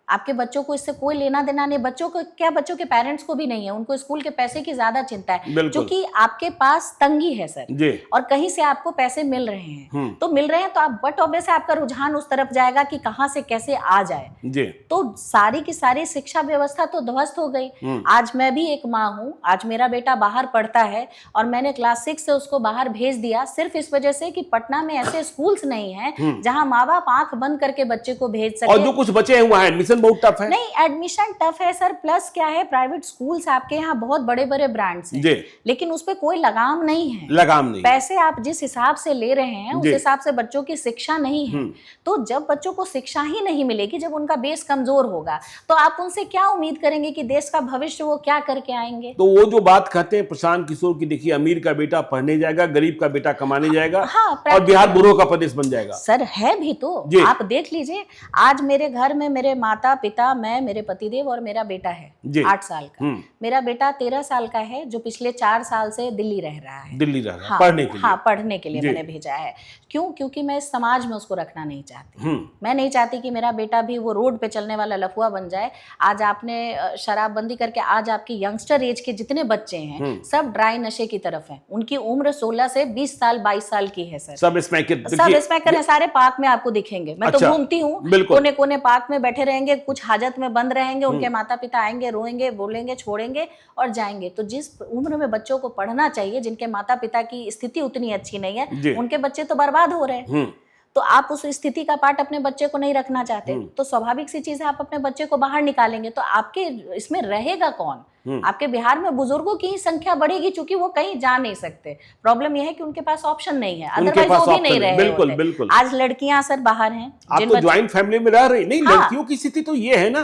आपके बच्चों को इससे कोई लेना देना नहीं। बच्चों को क्या, बच्चों के पेरेंट्स को भी नहीं है, उनको स्कूल के पैसे की ज्यादा चिंता है, क्योंकि आपके पास तंगी है सर और कहीं से आपको पैसे मिल रहे हैं। तो मिल रहे हैं तो आप बट ऑब्वियस आपका रुझान उस तरफ जाएगा कि कहां से कैसे आ जाए। तो सारी की सारी शिक्षा व्यवस्था तो ध्वस्त हो गई। आज मैं भी एक माँ हूँ, आज मेरा बेटा बाहर पढ़ता है और मैंने क्लास 6 से उसको बाहर भेज दिया सिर्फ इस वजह से कि पटना में ऐसे स्कूल्स नहीं है जहाँ माँ बाप आंख बंद करके बच्चे को भेज सके। और जो कुछ बचे हैं वहाँ एडमिशन बहुत टफ है। नहीं, एडमिशन टफ है सर, प्लस क्या है, प्राइवेट स्कूल्स आपके यहाँ बहुत बड़े बड़े ब्रांड्स हैं, लेकिन उस पे कोई लगाम नहीं है। लगाम नहीं, पैसे आप जिस हिसाब से ले रहे हैं उस हिसाब से बच्चों की शिक्षा नहीं है। तो जब बच्चों को शिक्षा ही नहीं मिलेगी, जब उनका बेस कमजोर होगा, तो आप उनसे क्या उम्मीद करेंगे कि देश का भविष्य वो क्या करके आएंगे? तो वो जो बात कहते हैं प्रशांत किशोर की, देखिए अमीर का बेटा पढ़ने जाएगा, गरीब का बेटा कमाने जाएगा, और बिहार बुढ़ों का प्रदेश बन जाएगा। सर है भी तो, आप देख लीजिए, आज मेरे घर में मेरे माता पिता, मैं, मेरे पतिदेव और मेरा बेटा है 8 साल का। मेरा बेटा 13 साल का है जो पिछले 4 साल से दिल्ली रह रहा है। दिल्ली रह रहा है पढ़ने के लिए। हाँ, पढ़ने के लिए मैंने भेजा है। क्यों? क्योंकि मैं इस समाज में उसको रखना नहीं चाहती। मैं नहीं चाहती कि मेरा बेटा भी वो रोड पे चलने वाला लफुआ बन जाए। आज आपने शराबबंदी करके आज आपकी यंगस्टर एज के जितने बच्चे हैं सब ड्राई नशे की तरफ हैं। उनकी उम्र 16 से 20 साल 22 साल की है सर। सब स्मैकर है, सारे पार्क में आपको दिखेंगे। मैं तो घूमती हूँ, कोने कोने पार्क में बैठे रहेंगे, कुछ हाजत में बंद रहेंगे, उनके माता पिता आएंगे, रोएंगे, बोलेंगे, छोड़ेंगे और जाएंगे। तो जिस उम्र में बच्चों को पढ़ना चाहिए, जिनके माता पिता की स्थिति उतनी अच्छी नहीं है, उनके बच्चे तो बर्बाद हो रहे हैं। तो आप उस स्थिति का पार्ट अपने बच्चे को नहीं रखना चाहते, तो स्वाभाविक सी चीज है आप अपने बच्चे को बाहर निकालेंगे, तो आपके इसमें रहेगा कौन? आपके बिहार में बुजुर्गों की ही संख्या बढ़ेगी, क्योंकि वो कहीं जा नहीं सकते। प्रॉब्लम यह है कि उनके पास ऑप्शन नहीं है, अदरवाइज वो भी नहीं रहे। बिल्कुल बिल्कुल। आज लड़कियां सर बाहर हैं, आप तो ज्वाइंट फैमिली में रह रही नहीं। लड़कियों की स्थिति तो ये है ना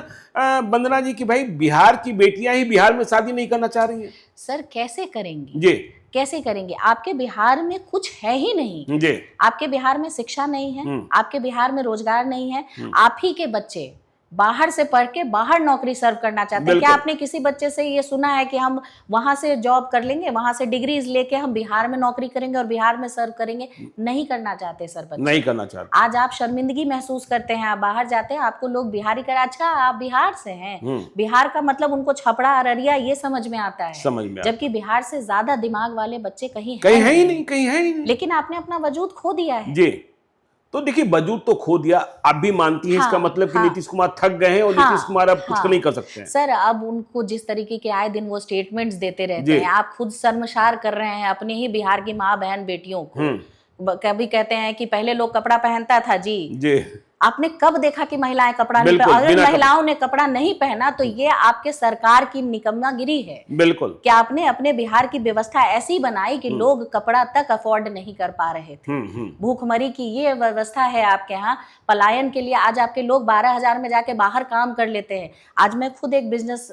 वंदना जी कि भाई बिहार की बेटियां ही बिहार में शादी नहीं करना चाह रही है। सर कैसे करेंगी जी, कैसे करेंगे? आपके बिहार में कुछ है ही नहीं जी। आपके बिहार में शिक्षा नहीं है, आपके बिहार में रोजगार नहीं है। आप ही के बच्चे बाहर से पढ़ के बाहर नौकरी सर्व करना चाहते हैं। क्या आपने किसी बच्चे से ये सुना है कि हम वहां से जॉब कर लेंगे, वहां से डिग्रीज लेके हम बिहार में नौकरी करेंगे और बिहार में सर्व करेंगे? नहीं करना चाहते सर बच्चे, नहीं करना चाहते। आज आप शर्मिंदगी महसूस करते हैं, आप बाहर जाते हैं, आपको लोग बिहारी कर, अच्छा आप बिहार से हैं, बिहार का मतलब उनको छपरा अररिया ये समझ में आता है, समझ में, जबकि बिहार से ज्यादा दिमाग वाले बच्चे कहीं है ही नहीं, कहीं है ही नहीं। लेकिन आपने अपना वजूद खो दिया है जी। तो देखिए वजूद तो खो दिया, आप भी मानती हैं। इसका मतलब कि नीतीश कुमार थक गए हैं और नीतीश कुमार अब कुछ नहीं कर सकते हैं। सर अब उनको जिस तरीके के आए दिन वो स्टेटमेंट्स देते रहते हैं, आप खुद शर्मसार कर रहे हैं अपने ही बिहार की माँ बहन बेटियों को। कभी कहते हैं कि पहले लोग कपड़ा पहनता था जी, आपने कब देखा कि महिलाएं कपड़ा नहीं पहन? अगर महिलाओं ने कपड़ा नहीं पहना तो ये आपके सरकार की निकम्मागिरी है। बिल्कुल। कि आपने अपने बिहार की व्यवस्था ऐसी बनाई कि लोग कपड़ा तक अफोर्ड नहीं कर पा रहे थे। भूखमरी की ये व्यवस्था है आपके यहाँ। पलायन के लिए आज आपके लोग 12,000 में जाके बाहर काम कर लेते हैं। आज मैं खुद एक बिजनेस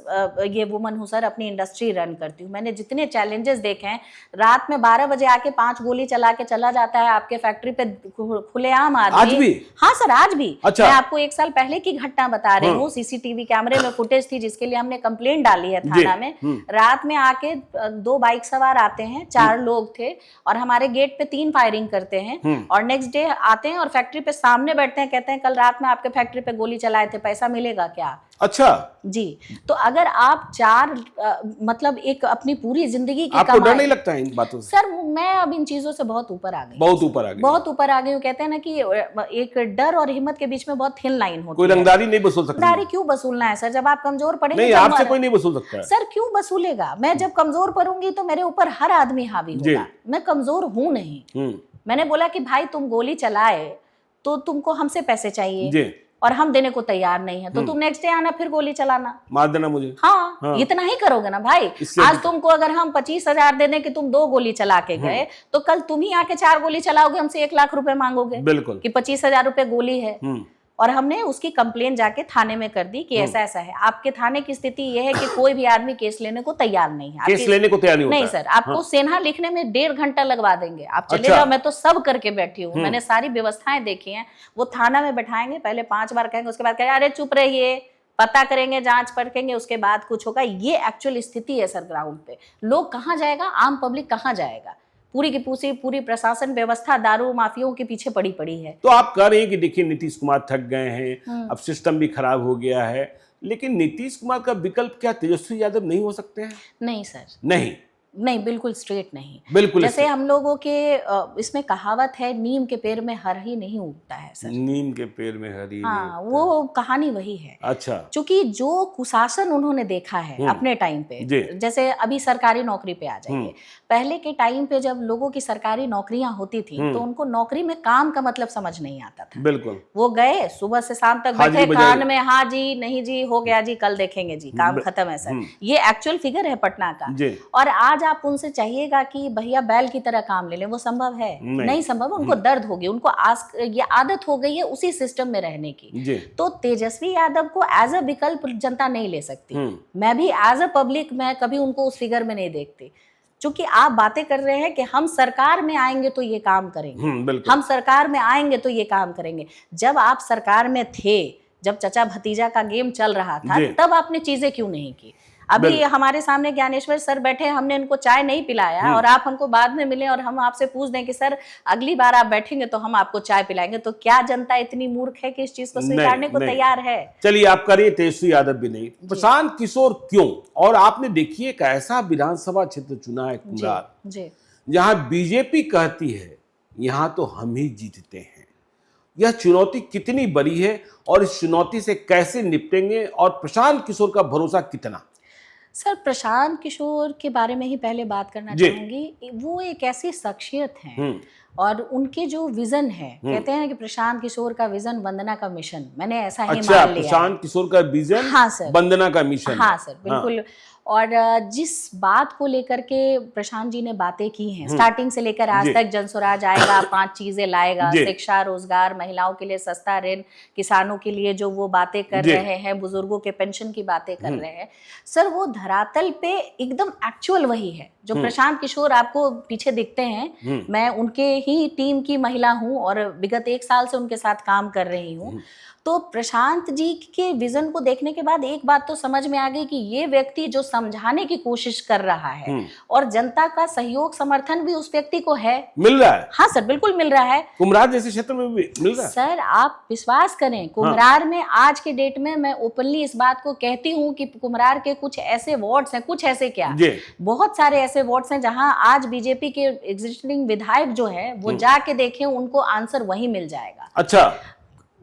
ये वुमन हूँ सर, अपनी इंडस्ट्री रन करती हूँ। मैंने जितने चैलेंजेस देखे हैं, रात में 12 बजे आके 5 गोली चला के चला जाता है आपके फैक्ट्री पे खुलेआम आदमी। आज भी? हाँ सर, आज भी। अच्छा। मैं आपको 1 साल पहले की घटना बता रही हूँ, सीसीटीवी कैमरे में फुटेज थी जिसके लिए हमने कंप्लेंट डाली है थाना में। रात में आके 2 बाइक सवार आते हैं, 4 लोग थे और हमारे गेट पे 3 फायरिंग करते हैं और नेक्स्ट डे आते हैं और फैक्ट्री पे सामने बैठते हैं, कहते हैं कल रात में आपके फैक्ट्री पे गोली चलाए थे, पैसा मिलेगा क्या? अच्छा जी। तो अगर आप 4 मतलब एक अपनी पूरी जिंदगी की आपको डर नहीं लगता है इन बातों से? सर मैं अब इन चीजों से बहुत ऊपर आ गई, बहुत ऊपर आ गई, बहुत ऊपर आ गई हूँ। कहते हैं ना कि एक डर और हिम्मत के बीच में बहुत थिन लाइन होती है। कोई रंगदारी नहीं वसूल सकता। रंगदारी क्यों वसूलना है सर? जब आप कमजोर पड़ेंगे नहीं, आपसे कोई नहीं वसूल सकता है सर। क्यों वसूलेगा? मैं जब कमजोर पड़ूंगी तो मेरे ऊपर हर आदमी हावी होगा। मैं कमजोर हूं नहीं। मैंने बोला कि भाई तुम गोली चलाए तो तुमको हमसे पैसे चाहिए और हम देने को तैयार नहीं है, तो तुम नेक्स्ट डे आना फिर गोली चलाना, मार देना मुझे। हाँ। इतना ही करोगे ना भाई। आज तुमको अगर हम 25,000 देने कि तुम 2 गोली चला के गए, तो कल तुम ही आके 4 गोली चलाओगे, हमसे 1 लाख रुपए मांगोगे। बिल्कुल। कि 25,000 रुपए गोली है। और हमने उसकी कंप्लेन जाके थाने में कर दी कि ऐसा ऐसा है। आपके थाने की स्थिति यह है कि कोई भी आदमी केस लेने को तैयार नहीं है। केस लेने को तैयार नहीं होता नहीं सर, आपको सेना लिखने में 1.5 घंटा लगवा देंगे। आप चले जाओ, मैं तो सब करके बैठी हूँ, मैंने सारी व्यवस्थाएं देखी हैं। वो थाना में बैठाएंगे, पहले 5 बार कहेंगे, उसके बाद कहेंगे अरे चुप रहिए, पता करेंगे, जांच परखेंगे, उसके बाद कुछ होगा। ये एक्चुअल स्थिति है सर ग्राउंड पे। लोग कहाँ जाएगा, आम पब्लिक कहाँ जाएगा? पूरी की पूरी प्रशासन व्यवस्था दारू माफियों के पीछे पड़ी है। तो आप कह रहे हैं कि देखिए नीतीश कुमार थक गए हैं, अब सिस्टम भी खराब हो गया है, लेकिन नीतीश कुमार का विकल्प क्या तेजस्वी यादव नहीं हो सकते हैं? नहीं सर, नहीं, बिल्कुल स्ट्रेट नहीं। बिल्कुल जैसे हम लोगों के इसमें कहावत है, नीम के पेड़ में हर ही नहीं उगता है सर। नीम के पेड़ में हर ही हाँ, वो कहानी वही है। अच्छा। क्योंकि जो कुशासन उन्होंने देखा है अपने टाइम पे, जैसे अभी सरकारी नौकरी पे आ जाइए, पहले के टाइम पे जब लोगों की सरकारी नौकरियां होती थी तो उनको नौकरी में काम का मतलब समझ नहीं आता था। बिल्कुल। वो गए सुबह से शाम तक बैठे, कान में हाँ जी नहीं जी हो गया जी, कल देखेंगे जी, काम खत्म है सर। ये एक्चुअल फिगर है पटना का। और आज आप उनसे चाहिएगा कि भैया बैल की तरह काम ले लें, वो संभव है? नहीं संभव। उनको दर्द होगी, उनको ये आदत हो गई है उसी सिस्टम में रहने की। तो तेजस्वी यादव को एज अ विकल्प जनता नहीं ले सकती। मैं भी एज अ पब्लिक मैं कभी उनको उस फिगर में नहीं देखती। क्योंकि आप बातें कर रहे हैं कि हम सरकार में आएंगे तो ये काम करेंगे, हम सरकार में आएंगे तो ये काम करेंगे। जब आप सरकार में थे, जब चचा भतीजा का गेम चल रहा था, तब आपने चीजें क्यों नहीं की? अभी हमारे सामने ज्ञानेश्वर सर बैठे, हमने इनको चाय नहीं पिलाया और आप हमको बाद में मिले और हम आपसे पूछ दें कि सर अगली बार आप बैठेंगे तो हम आपको चाय पिलाएंगे, तो क्या जनता इतनी मूर्ख है कि इस चीज को स्वीकारने को तैयार है? चलिए, आप करिए तेजस्वी यादव भी नहीं, प्रशांत किशोर क्यों? और आपने देखिए एक ऐसा विधानसभा क्षेत्र चुना है कुम्हरार, जहां बीजेपी कहती है यहां तो हम ही जीतते हैं। यह चुनौती कितनी बड़ी है और इस चुनौती से कैसे निपटेंगे, और प्रशांत किशोर का भरोसा कितना? सर, प्रशांत किशोर के बारे में ही पहले बात करना चाहूंगी। वो एक ऐसी शख्सियत है और उनके जो विजन है, कहते हैं कि प्रशांत किशोर का विजन वंदना का मिशन, मैंने ऐसा ही मान लिया। प्रशांत किशोर का विजन, हाँ सर, वंदना का मिशन। हाँ सर, बिल्कुल। और जिस बात को लेकर के प्रशांत जी ने बातें की हैं, स्टार्टिंग से लेकर आज तक, जनस्वराज आएगा, 5 चीजें लाएगा, शिक्षा, रोजगार, महिलाओं के लिए सस्ता ऋण, किसानों के लिए जो वो बातें कर रहे हैं, बुजुर्गों के पेंशन की बातें कर रहे हैं, सर वो धरातल पे एकदम एक्चुअल वही है जो प्रशांत किशोर आपको पीछे दिखते हैं। मैं उनके ही टीम की महिला हूं और विगत 1 साल से उनके साथ काम कर रही हूं। तो प्रशांत जी के विजन को देखने के बाद एक बात तो समझ में आ गई कि ये व्यक्ति जो समझाने की कोशिश कर रहा है और जनता का सहयोग समर्थन भी उस व्यक्ति को है, मिल रहा है। हाँ सर, बिल्कुल मिल रहा है। कुम्हरार जैसे क्षेत्र में भी मिल रहा है। सर आप विश्वास करें, कुम्हरार में आज के डेट में मैं ओपनली इस बात को कहती हूँ कि कुम्हरार के कुछ ऐसे वार्ड्स हैं, कुछ ऐसे क्या, बहुत सारे ऐसे वार्ड्स हैं जहाँ आज बीजेपी के एग्जिस्टिंग विधायक जो है वो जाके देखें, उनको आंसर वही मिल जाएगा। अच्छा,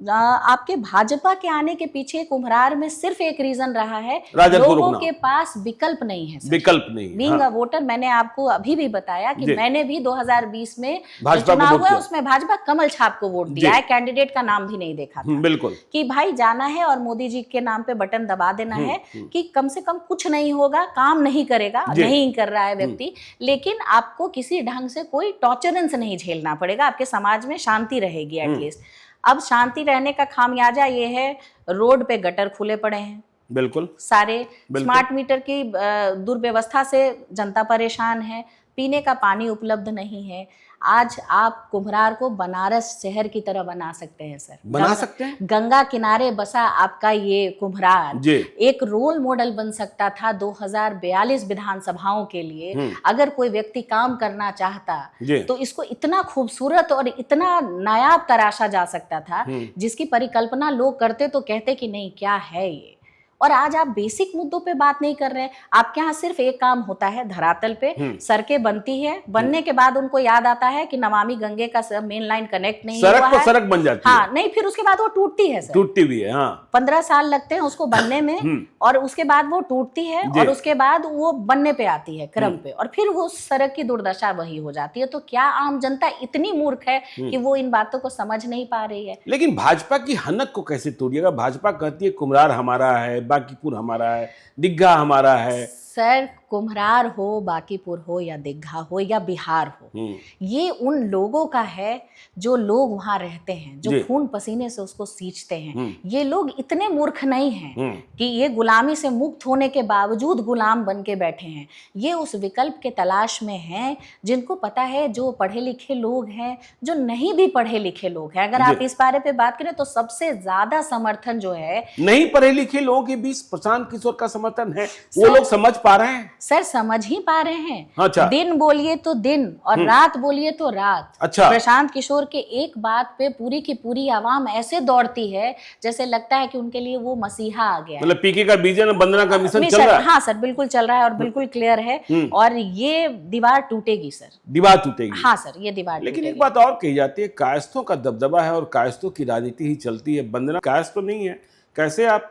आपके भाजपा के आने के पीछे कुम्हरार में सिर्फ एक रीजन रहा है, लोगों के पास विकल्प नहीं है। विकल्प नहीं, बीइंग अ वोटर। मैंने आपको अभी भी बताया कि मैंने भी 2020 में चुनाव हुआ उसमें भाजपा कमल छाप को वोट दिया है, कैंडिडेट का नाम भी नहीं देखा था। बिल्कुल, कि भाई जाना है और मोदी जी के नाम पे बटन दबा देना है कि कम से कम कुछ नहीं होगा, काम नहीं करेगा, नहीं कर रहा है व्यक्ति, लेकिन आपको किसी ढंग से कोई टॉर्चरेंस नहीं झेलना पड़ेगा, आपके समाज में शांति रहेगी एटलीस्ट। अब शांति रहने का खामियाजा ये है, रोड पे गटर खुले पड़े हैं, बिल्कुल सारे स्मार्ट मीटर की दुर्व्यवस्था से जनता परेशान है, पीने का पानी उपलब्ध नहीं है। आज आप कुम्हरार को बनारस शहर की तरह बना सकते हैं सर, बना सकते हैं। गंगा किनारे बसा आपका ये कुम्हरार जी। एक रोल मॉडल बन सकता था 2042 विधानसभाओं के लिए। अगर कोई व्यक्ति काम करना चाहता तो इसको इतना खूबसूरत और इतना नायाब तराशा जा सकता था, जिसकी परिकल्पना लोग करते तो कहते कि नहीं क्या है ये। और आज आप बेसिक मुद्दों पे बात नहीं कर रहे हैं। आपके यहाँ सिर्फ एक काम होता है, धरातल पे सड़कें बनती है, बनने के बाद उनको याद आता है कि नमामि गंगे का मेन लाइन कनेक्ट नहीं हुआ है, सड़क पर सड़क बन जाती है। हाँ, नहीं, फिर उसके बाद वो टूटती है सर, टूटती भी है। हाँ, 15 साल लगते हैं उसको बनने में, और उसके बाद वो टूटती है, और उसके बाद वो बनने पे आती है क्रम पे, और फिर वो सड़क की दुर्दशा वही हो जाती है। तो क्या आम जनता इतनी मूर्ख है कि वो इन बातों को समझ नहीं पा रही है? लेकिन भाजपा की हनक को कैसे तोड़िएगा? भाजपा कहती है कुम्हरार हमारा है, बांकीपुर हमारा है, दिग्घा हमारा है। सर, कुम्हरार हो, बांकीपुर हो या दिग्घा हो या बिहार हो, ये उन लोगों का है जो लोग वहां रहते हैं, जो खून पसीने से उसको सींचते हैं। ये लोग इतने मूर्ख नहीं हैं कि ये गुलामी से मुक्त होने के बावजूद गुलाम बन के बैठे हैं। ये उस विकल्प के तलाश में हैं जिनको पता है, जो पढ़े लिखे लोग हैं, जो नहीं भी पढ़े लिखे लोग हैं। अगर आप इस बारे पे बात करें तो सबसे ज्यादा समर्थन जो है नहीं पढ़े लिखे लोगों के बीच प्रशांत किशोर का समर्थन है। वो लोग समझ पा रहे हैं सर, समझ ही पा रहे हैं। अच्छा। दिन बोलिए तो दिन और रात बोलिए तो रात। अच्छा। प्रशांत किशोर के एक बात पे पूरी की पूरी आवाम ऐसे दौड़ती है जैसे लगता है कि उनके लिए वो मसीहा आ गया। मतलब पीके का बीजन वंदना का मिशन चल रहा है। हाँ सर, बिल्कुल चल रहा है और बिल्कुल क्लियर है, और ये दीवार टूटेगी सर, दीवार टूटेगी। हाँ सर, ये दीवार लेकिन टूटेगी। एक बात और कही जाती है, कायस्थों का दबदबा है और कायस्थों की राजनीति ही चलती है। वंदना कायस्थ तो नहीं है, कैसे आप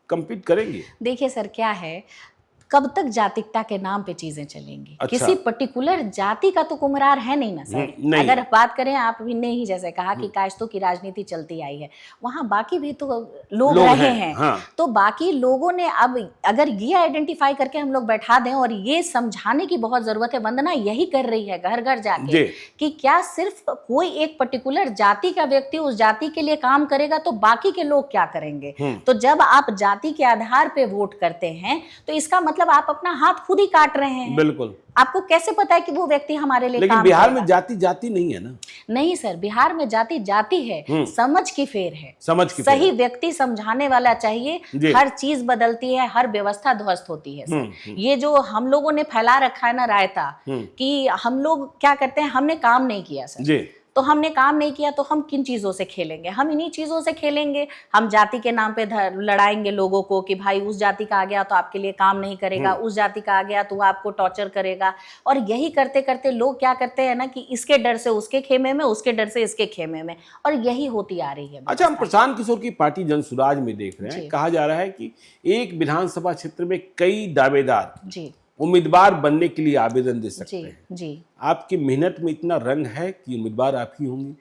कंपीट करेंगे? देखिए सर, क्या है, कब तक जातिकता के नाम पे चीजें चलेंगी? अच्छा। किसी पर्टिकुलर जाति का तो कुम्हरार है नहीं ना सर। नहीं। अगर बात करें, आप भी ने ही जैसे कहा कि कायस्थों की राजनीति चलती आई है, वहां बाकी भी तो लोग रहे हैं। हाँ। तो बाकी लोगों ने, अब अगर ये आइडेंटिफाई करके हम लोग बैठा दें और ये समझाने की बहुत जरूरत है, वंदना यही कर रही है घर घर जाके, कि क्या सिर्फ कोई एक पर्टिकुलर जाति का व्यक्ति उस जाति के लिए काम करेगा तो बाकी के लोग क्या करेंगे? तो जब आप जाति के आधार पे वोट करते हैं तो इसका मतलब आप अपना हाथ खुद ही काट रहे हैं। बिल्कुल। आपको कैसे पता है कि वो व्यक्ति हमारे लिए लेकिन काम बिहार करेगा? में जाति जाति नहीं है ना। नहीं सर, बिहार में जाति जाति है, समझ की फेर है। समझ की सही व्यक्ति समझाने वाला चाहिए। हर चीज बदलती है, हर व्यवस्था ध्वस्त होती है सर। ये जो हम लोगों ने फैला रखा है ना रायता, कि हम लोग क्या करते हैं, हमने काम नहीं किया सर जी। तो हमने काम नहीं किया तो हम किन चीजों से खेलेंगे? हम इन्हीं चीजों से खेलेंगे। हम जाति के नाम पे लड़ाएंगे लोगों को कि भाई उस जाति का आ गया तो आपके लिए काम नहीं करेगा, उस जाति का आ गया तो वो आपको टॉर्चर करेगा। और यही करते करते लोग क्या करते हैं ना, कि इसके डर से उसके खेमे में, उसके डर से इसके खेमे में, और यही होती आ रही है। अच्छा, हम प्रशांत किशोर की पार्टी जनसुराज में देख रहे हैं, कहा जा रहा है कि एक विधानसभा क्षेत्र में कई दावेदार जी उम्मीदवार बनने के लिए आवेदन दे सकते हैं। जी। आपकी मेहनत में इतना रंग है कि उम्मीदवार आप ही होंगी?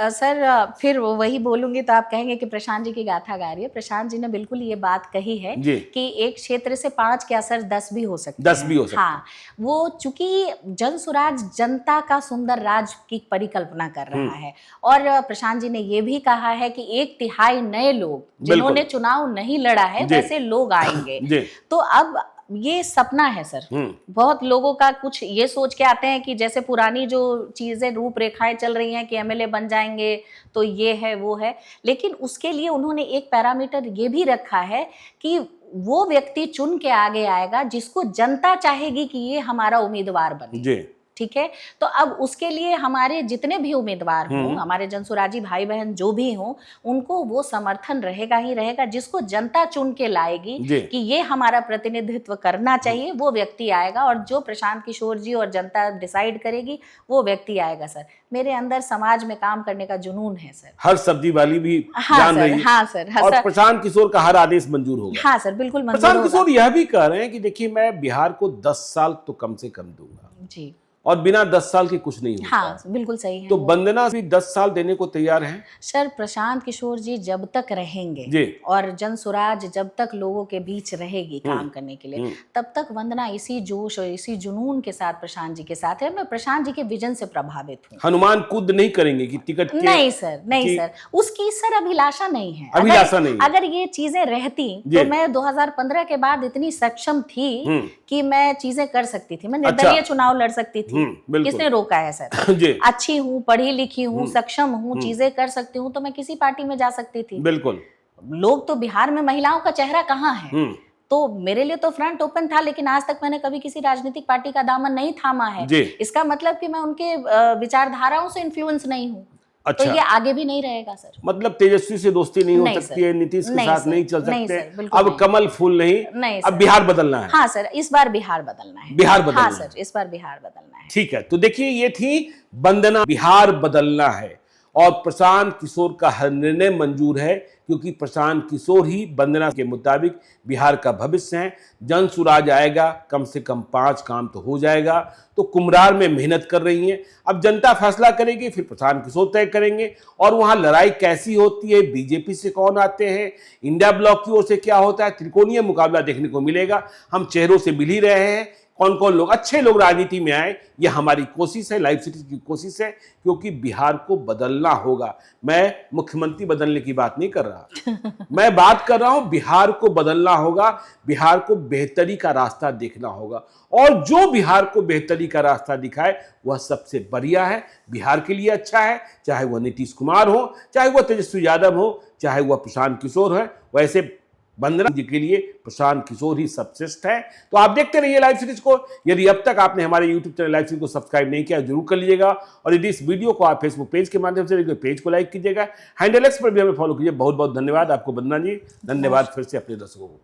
सर, फिर वही बोलूंगी तो आप कहेंगे कि प्रशांत जी की गाथा गा रही है। प्रशांत जी ने बिल्कुल ये बात कही है कि एक क्षेत्र से 5 के असर 10 भी हो सकते हैं। 10 भी हो सकते हैं। हाँ, वो चूंकि जनसुराज जनता का सुंदर राज की परिकल्पना कर रहा है, और प्रशांत जी ने ये भी कहा है कि 1/3 नए लोग जिन्होंने चुनाव नहीं लड़ा है वैसे लोग आएंगे। तो अब ये सपना है सर। बहुत लोगों का कुछ ये सोच के आते हैं कि जैसे पुरानी जो चीजें रूपरेखाएं चल रही हैं कि एमएलए बन जाएंगे तो ये है वो है, लेकिन उसके लिए उन्होंने एक पैरामीटर ये भी रखा है कि वो व्यक्ति चुन के आगे आएगा जिसको जनता चाहेगी कि ये हमारा उम्मीदवार बने। ठीक है, तो अब उसके लिए हमारे जितने भी उम्मीदवार हों, हमारे जनसुराजी भाई बहन जो भी हों, उनको वो समर्थन रहेगा ही रहेगा। जिसको जनता चुन के लाएगी कि ये हमारा प्रतिनिधित्व करना चाहिए, वो व्यक्ति आएगा, और जो प्रशांत किशोर जी और जनता डिसाइड करेगी वो व्यक्ति आएगा। सर, मेरे अंदर समाज में काम करने का जुनून है सर। हर सब्जी वाली भी जान रही है। हाँ सर, हाँ और सर। प्रशांत किशोर का हर आदेश मंजूर होगा। हाँ सर, बिल्कुल मंजूर प्रशांत होगा। किशोर यह भी कह रहे हैं कि देखिए, मैं बिहार को 10 साल तो कम से कम दूंगा जी, और बिना 10 साल के कुछ नहीं होता। हाँ बिल्कुल सही है। तो वंदना भी 10 साल देने को तैयार हैं। सर प्रशांत किशोर जी जब तक रहेंगे जी। और जन स्वराज जब तक लोगों के बीच रहेगी काम करने के लिए, तब तक वंदना इसी जोश और इसी जुनून के साथ प्रशांत जी के साथ है। मैं प्रशांत जी के विजन से प्रभावित हूँ। हनुमान कूद नहीं करेंगे कि टिकट के, नहीं सर, नहीं सर, उसकी सर अभिलाषा नहीं है। अभिलाषा नहीं। अगर ये चीजें रहती तो मैं 2015 के बाद इतनी सक्षम थी कि मैं चीजें कर सकती थी। मैं निर्दलीय चुनाव लड़ सकती थी। किसने रोका है सर? जी। अच्छी हूँ, पढ़ी लिखी हूँ, सक्षम हूँ, चीजें कर सकती हूँ, तो मैं किसी पार्टी में जा सकती थी। बिल्कुल। लोग तो बिहार में महिलाओं का चेहरा कहाँ है, तो मेरे लिए तो फ्रंट ओपन था, लेकिन आज तक मैंने कभी किसी राजनीतिक पार्टी का दामन नहीं थामा है। इसका मतलब कि मैं उनके विचारधाराओं से इन्फ्लुएंस नहीं हूँ। अच्छा। तो ये आगे भी नहीं रहेगा सर। मतलब तेजस्वी से दोस्ती नहीं हो सकती है, नीतीश के साथ नहीं चल सकते, अब कमल फूल नहीं, अब बिहार बदलना है। हाँ सर, इस बार बिहार बदलना है। बिहार बदलना हाँ सर, इस बार बिहार बदलना है। ठीक है, तो देखिए ये थी वंदना, बिहार बदलना है और प्रशांत किशोर का हर निर्णय मंजूर है, क्योंकि प्रशांत किशोर ही वंदना के मुताबिक बिहार का भविष्य है। जन सुराज आएगा, कम से कम 5 काम तो हो जाएगा। तो कुम्हरार में मेहनत कर रही हैं, अब जनता फैसला करेगी, फिर प्रशांत किशोर तय करेंगे। और वहां लड़ाई कैसी होती है, बीजेपी से कौन आते हैं, इंडिया ब्लॉक की ओर से क्या होता है, त्रिकोणीय मुकाबला देखने को मिलेगा। हम चेहरों से मिल ही रहे हैं, कौन कौन लोग अच्छे लोग राजनीति में आए, ये हमारी कोशिश है, लाइव सिटी की कोशिश है, क्योंकि बिहार को बदलना होगा। मैं मुख्यमंत्री बदलने की बात नहीं कर रहा, मैं बात कर रहा हूं बिहार को बदलना होगा, बिहार को बेहतरी का रास्ता देखना होगा। और जो बिहार को बेहतरी का रास्ता दिखाए वह सबसे बढ़िया है, बिहार के लिए अच्छा है। चाहे वह नीतीश कुमार हो, चाहे वह तेजस्वी यादव हो, चाहे वह प्रशांत किशोर है, वैसे वंदना जी के लिए प्रशांत किशोर ही सबश्रेष्ठ है। तो आप देखते रहिए लाइव सीरीज को। यदि अब तक आपने हमारे यूट्यूब चैनल लाइव सीरीज को सब्सक्राइब नहीं किया, जरूर कर लीजिएगा। और यदि इस वीडियो को आप फेसबुक पेज के माध्यम से देखिए, पेज को लाइक कीजिएगा, हैंडल एक्स पर भी हमें फॉलो कीजिए। बहुत बहुत धन्यवाद आपको वंदना जी, धन्यवाद फिर से अपने दर्शकों को।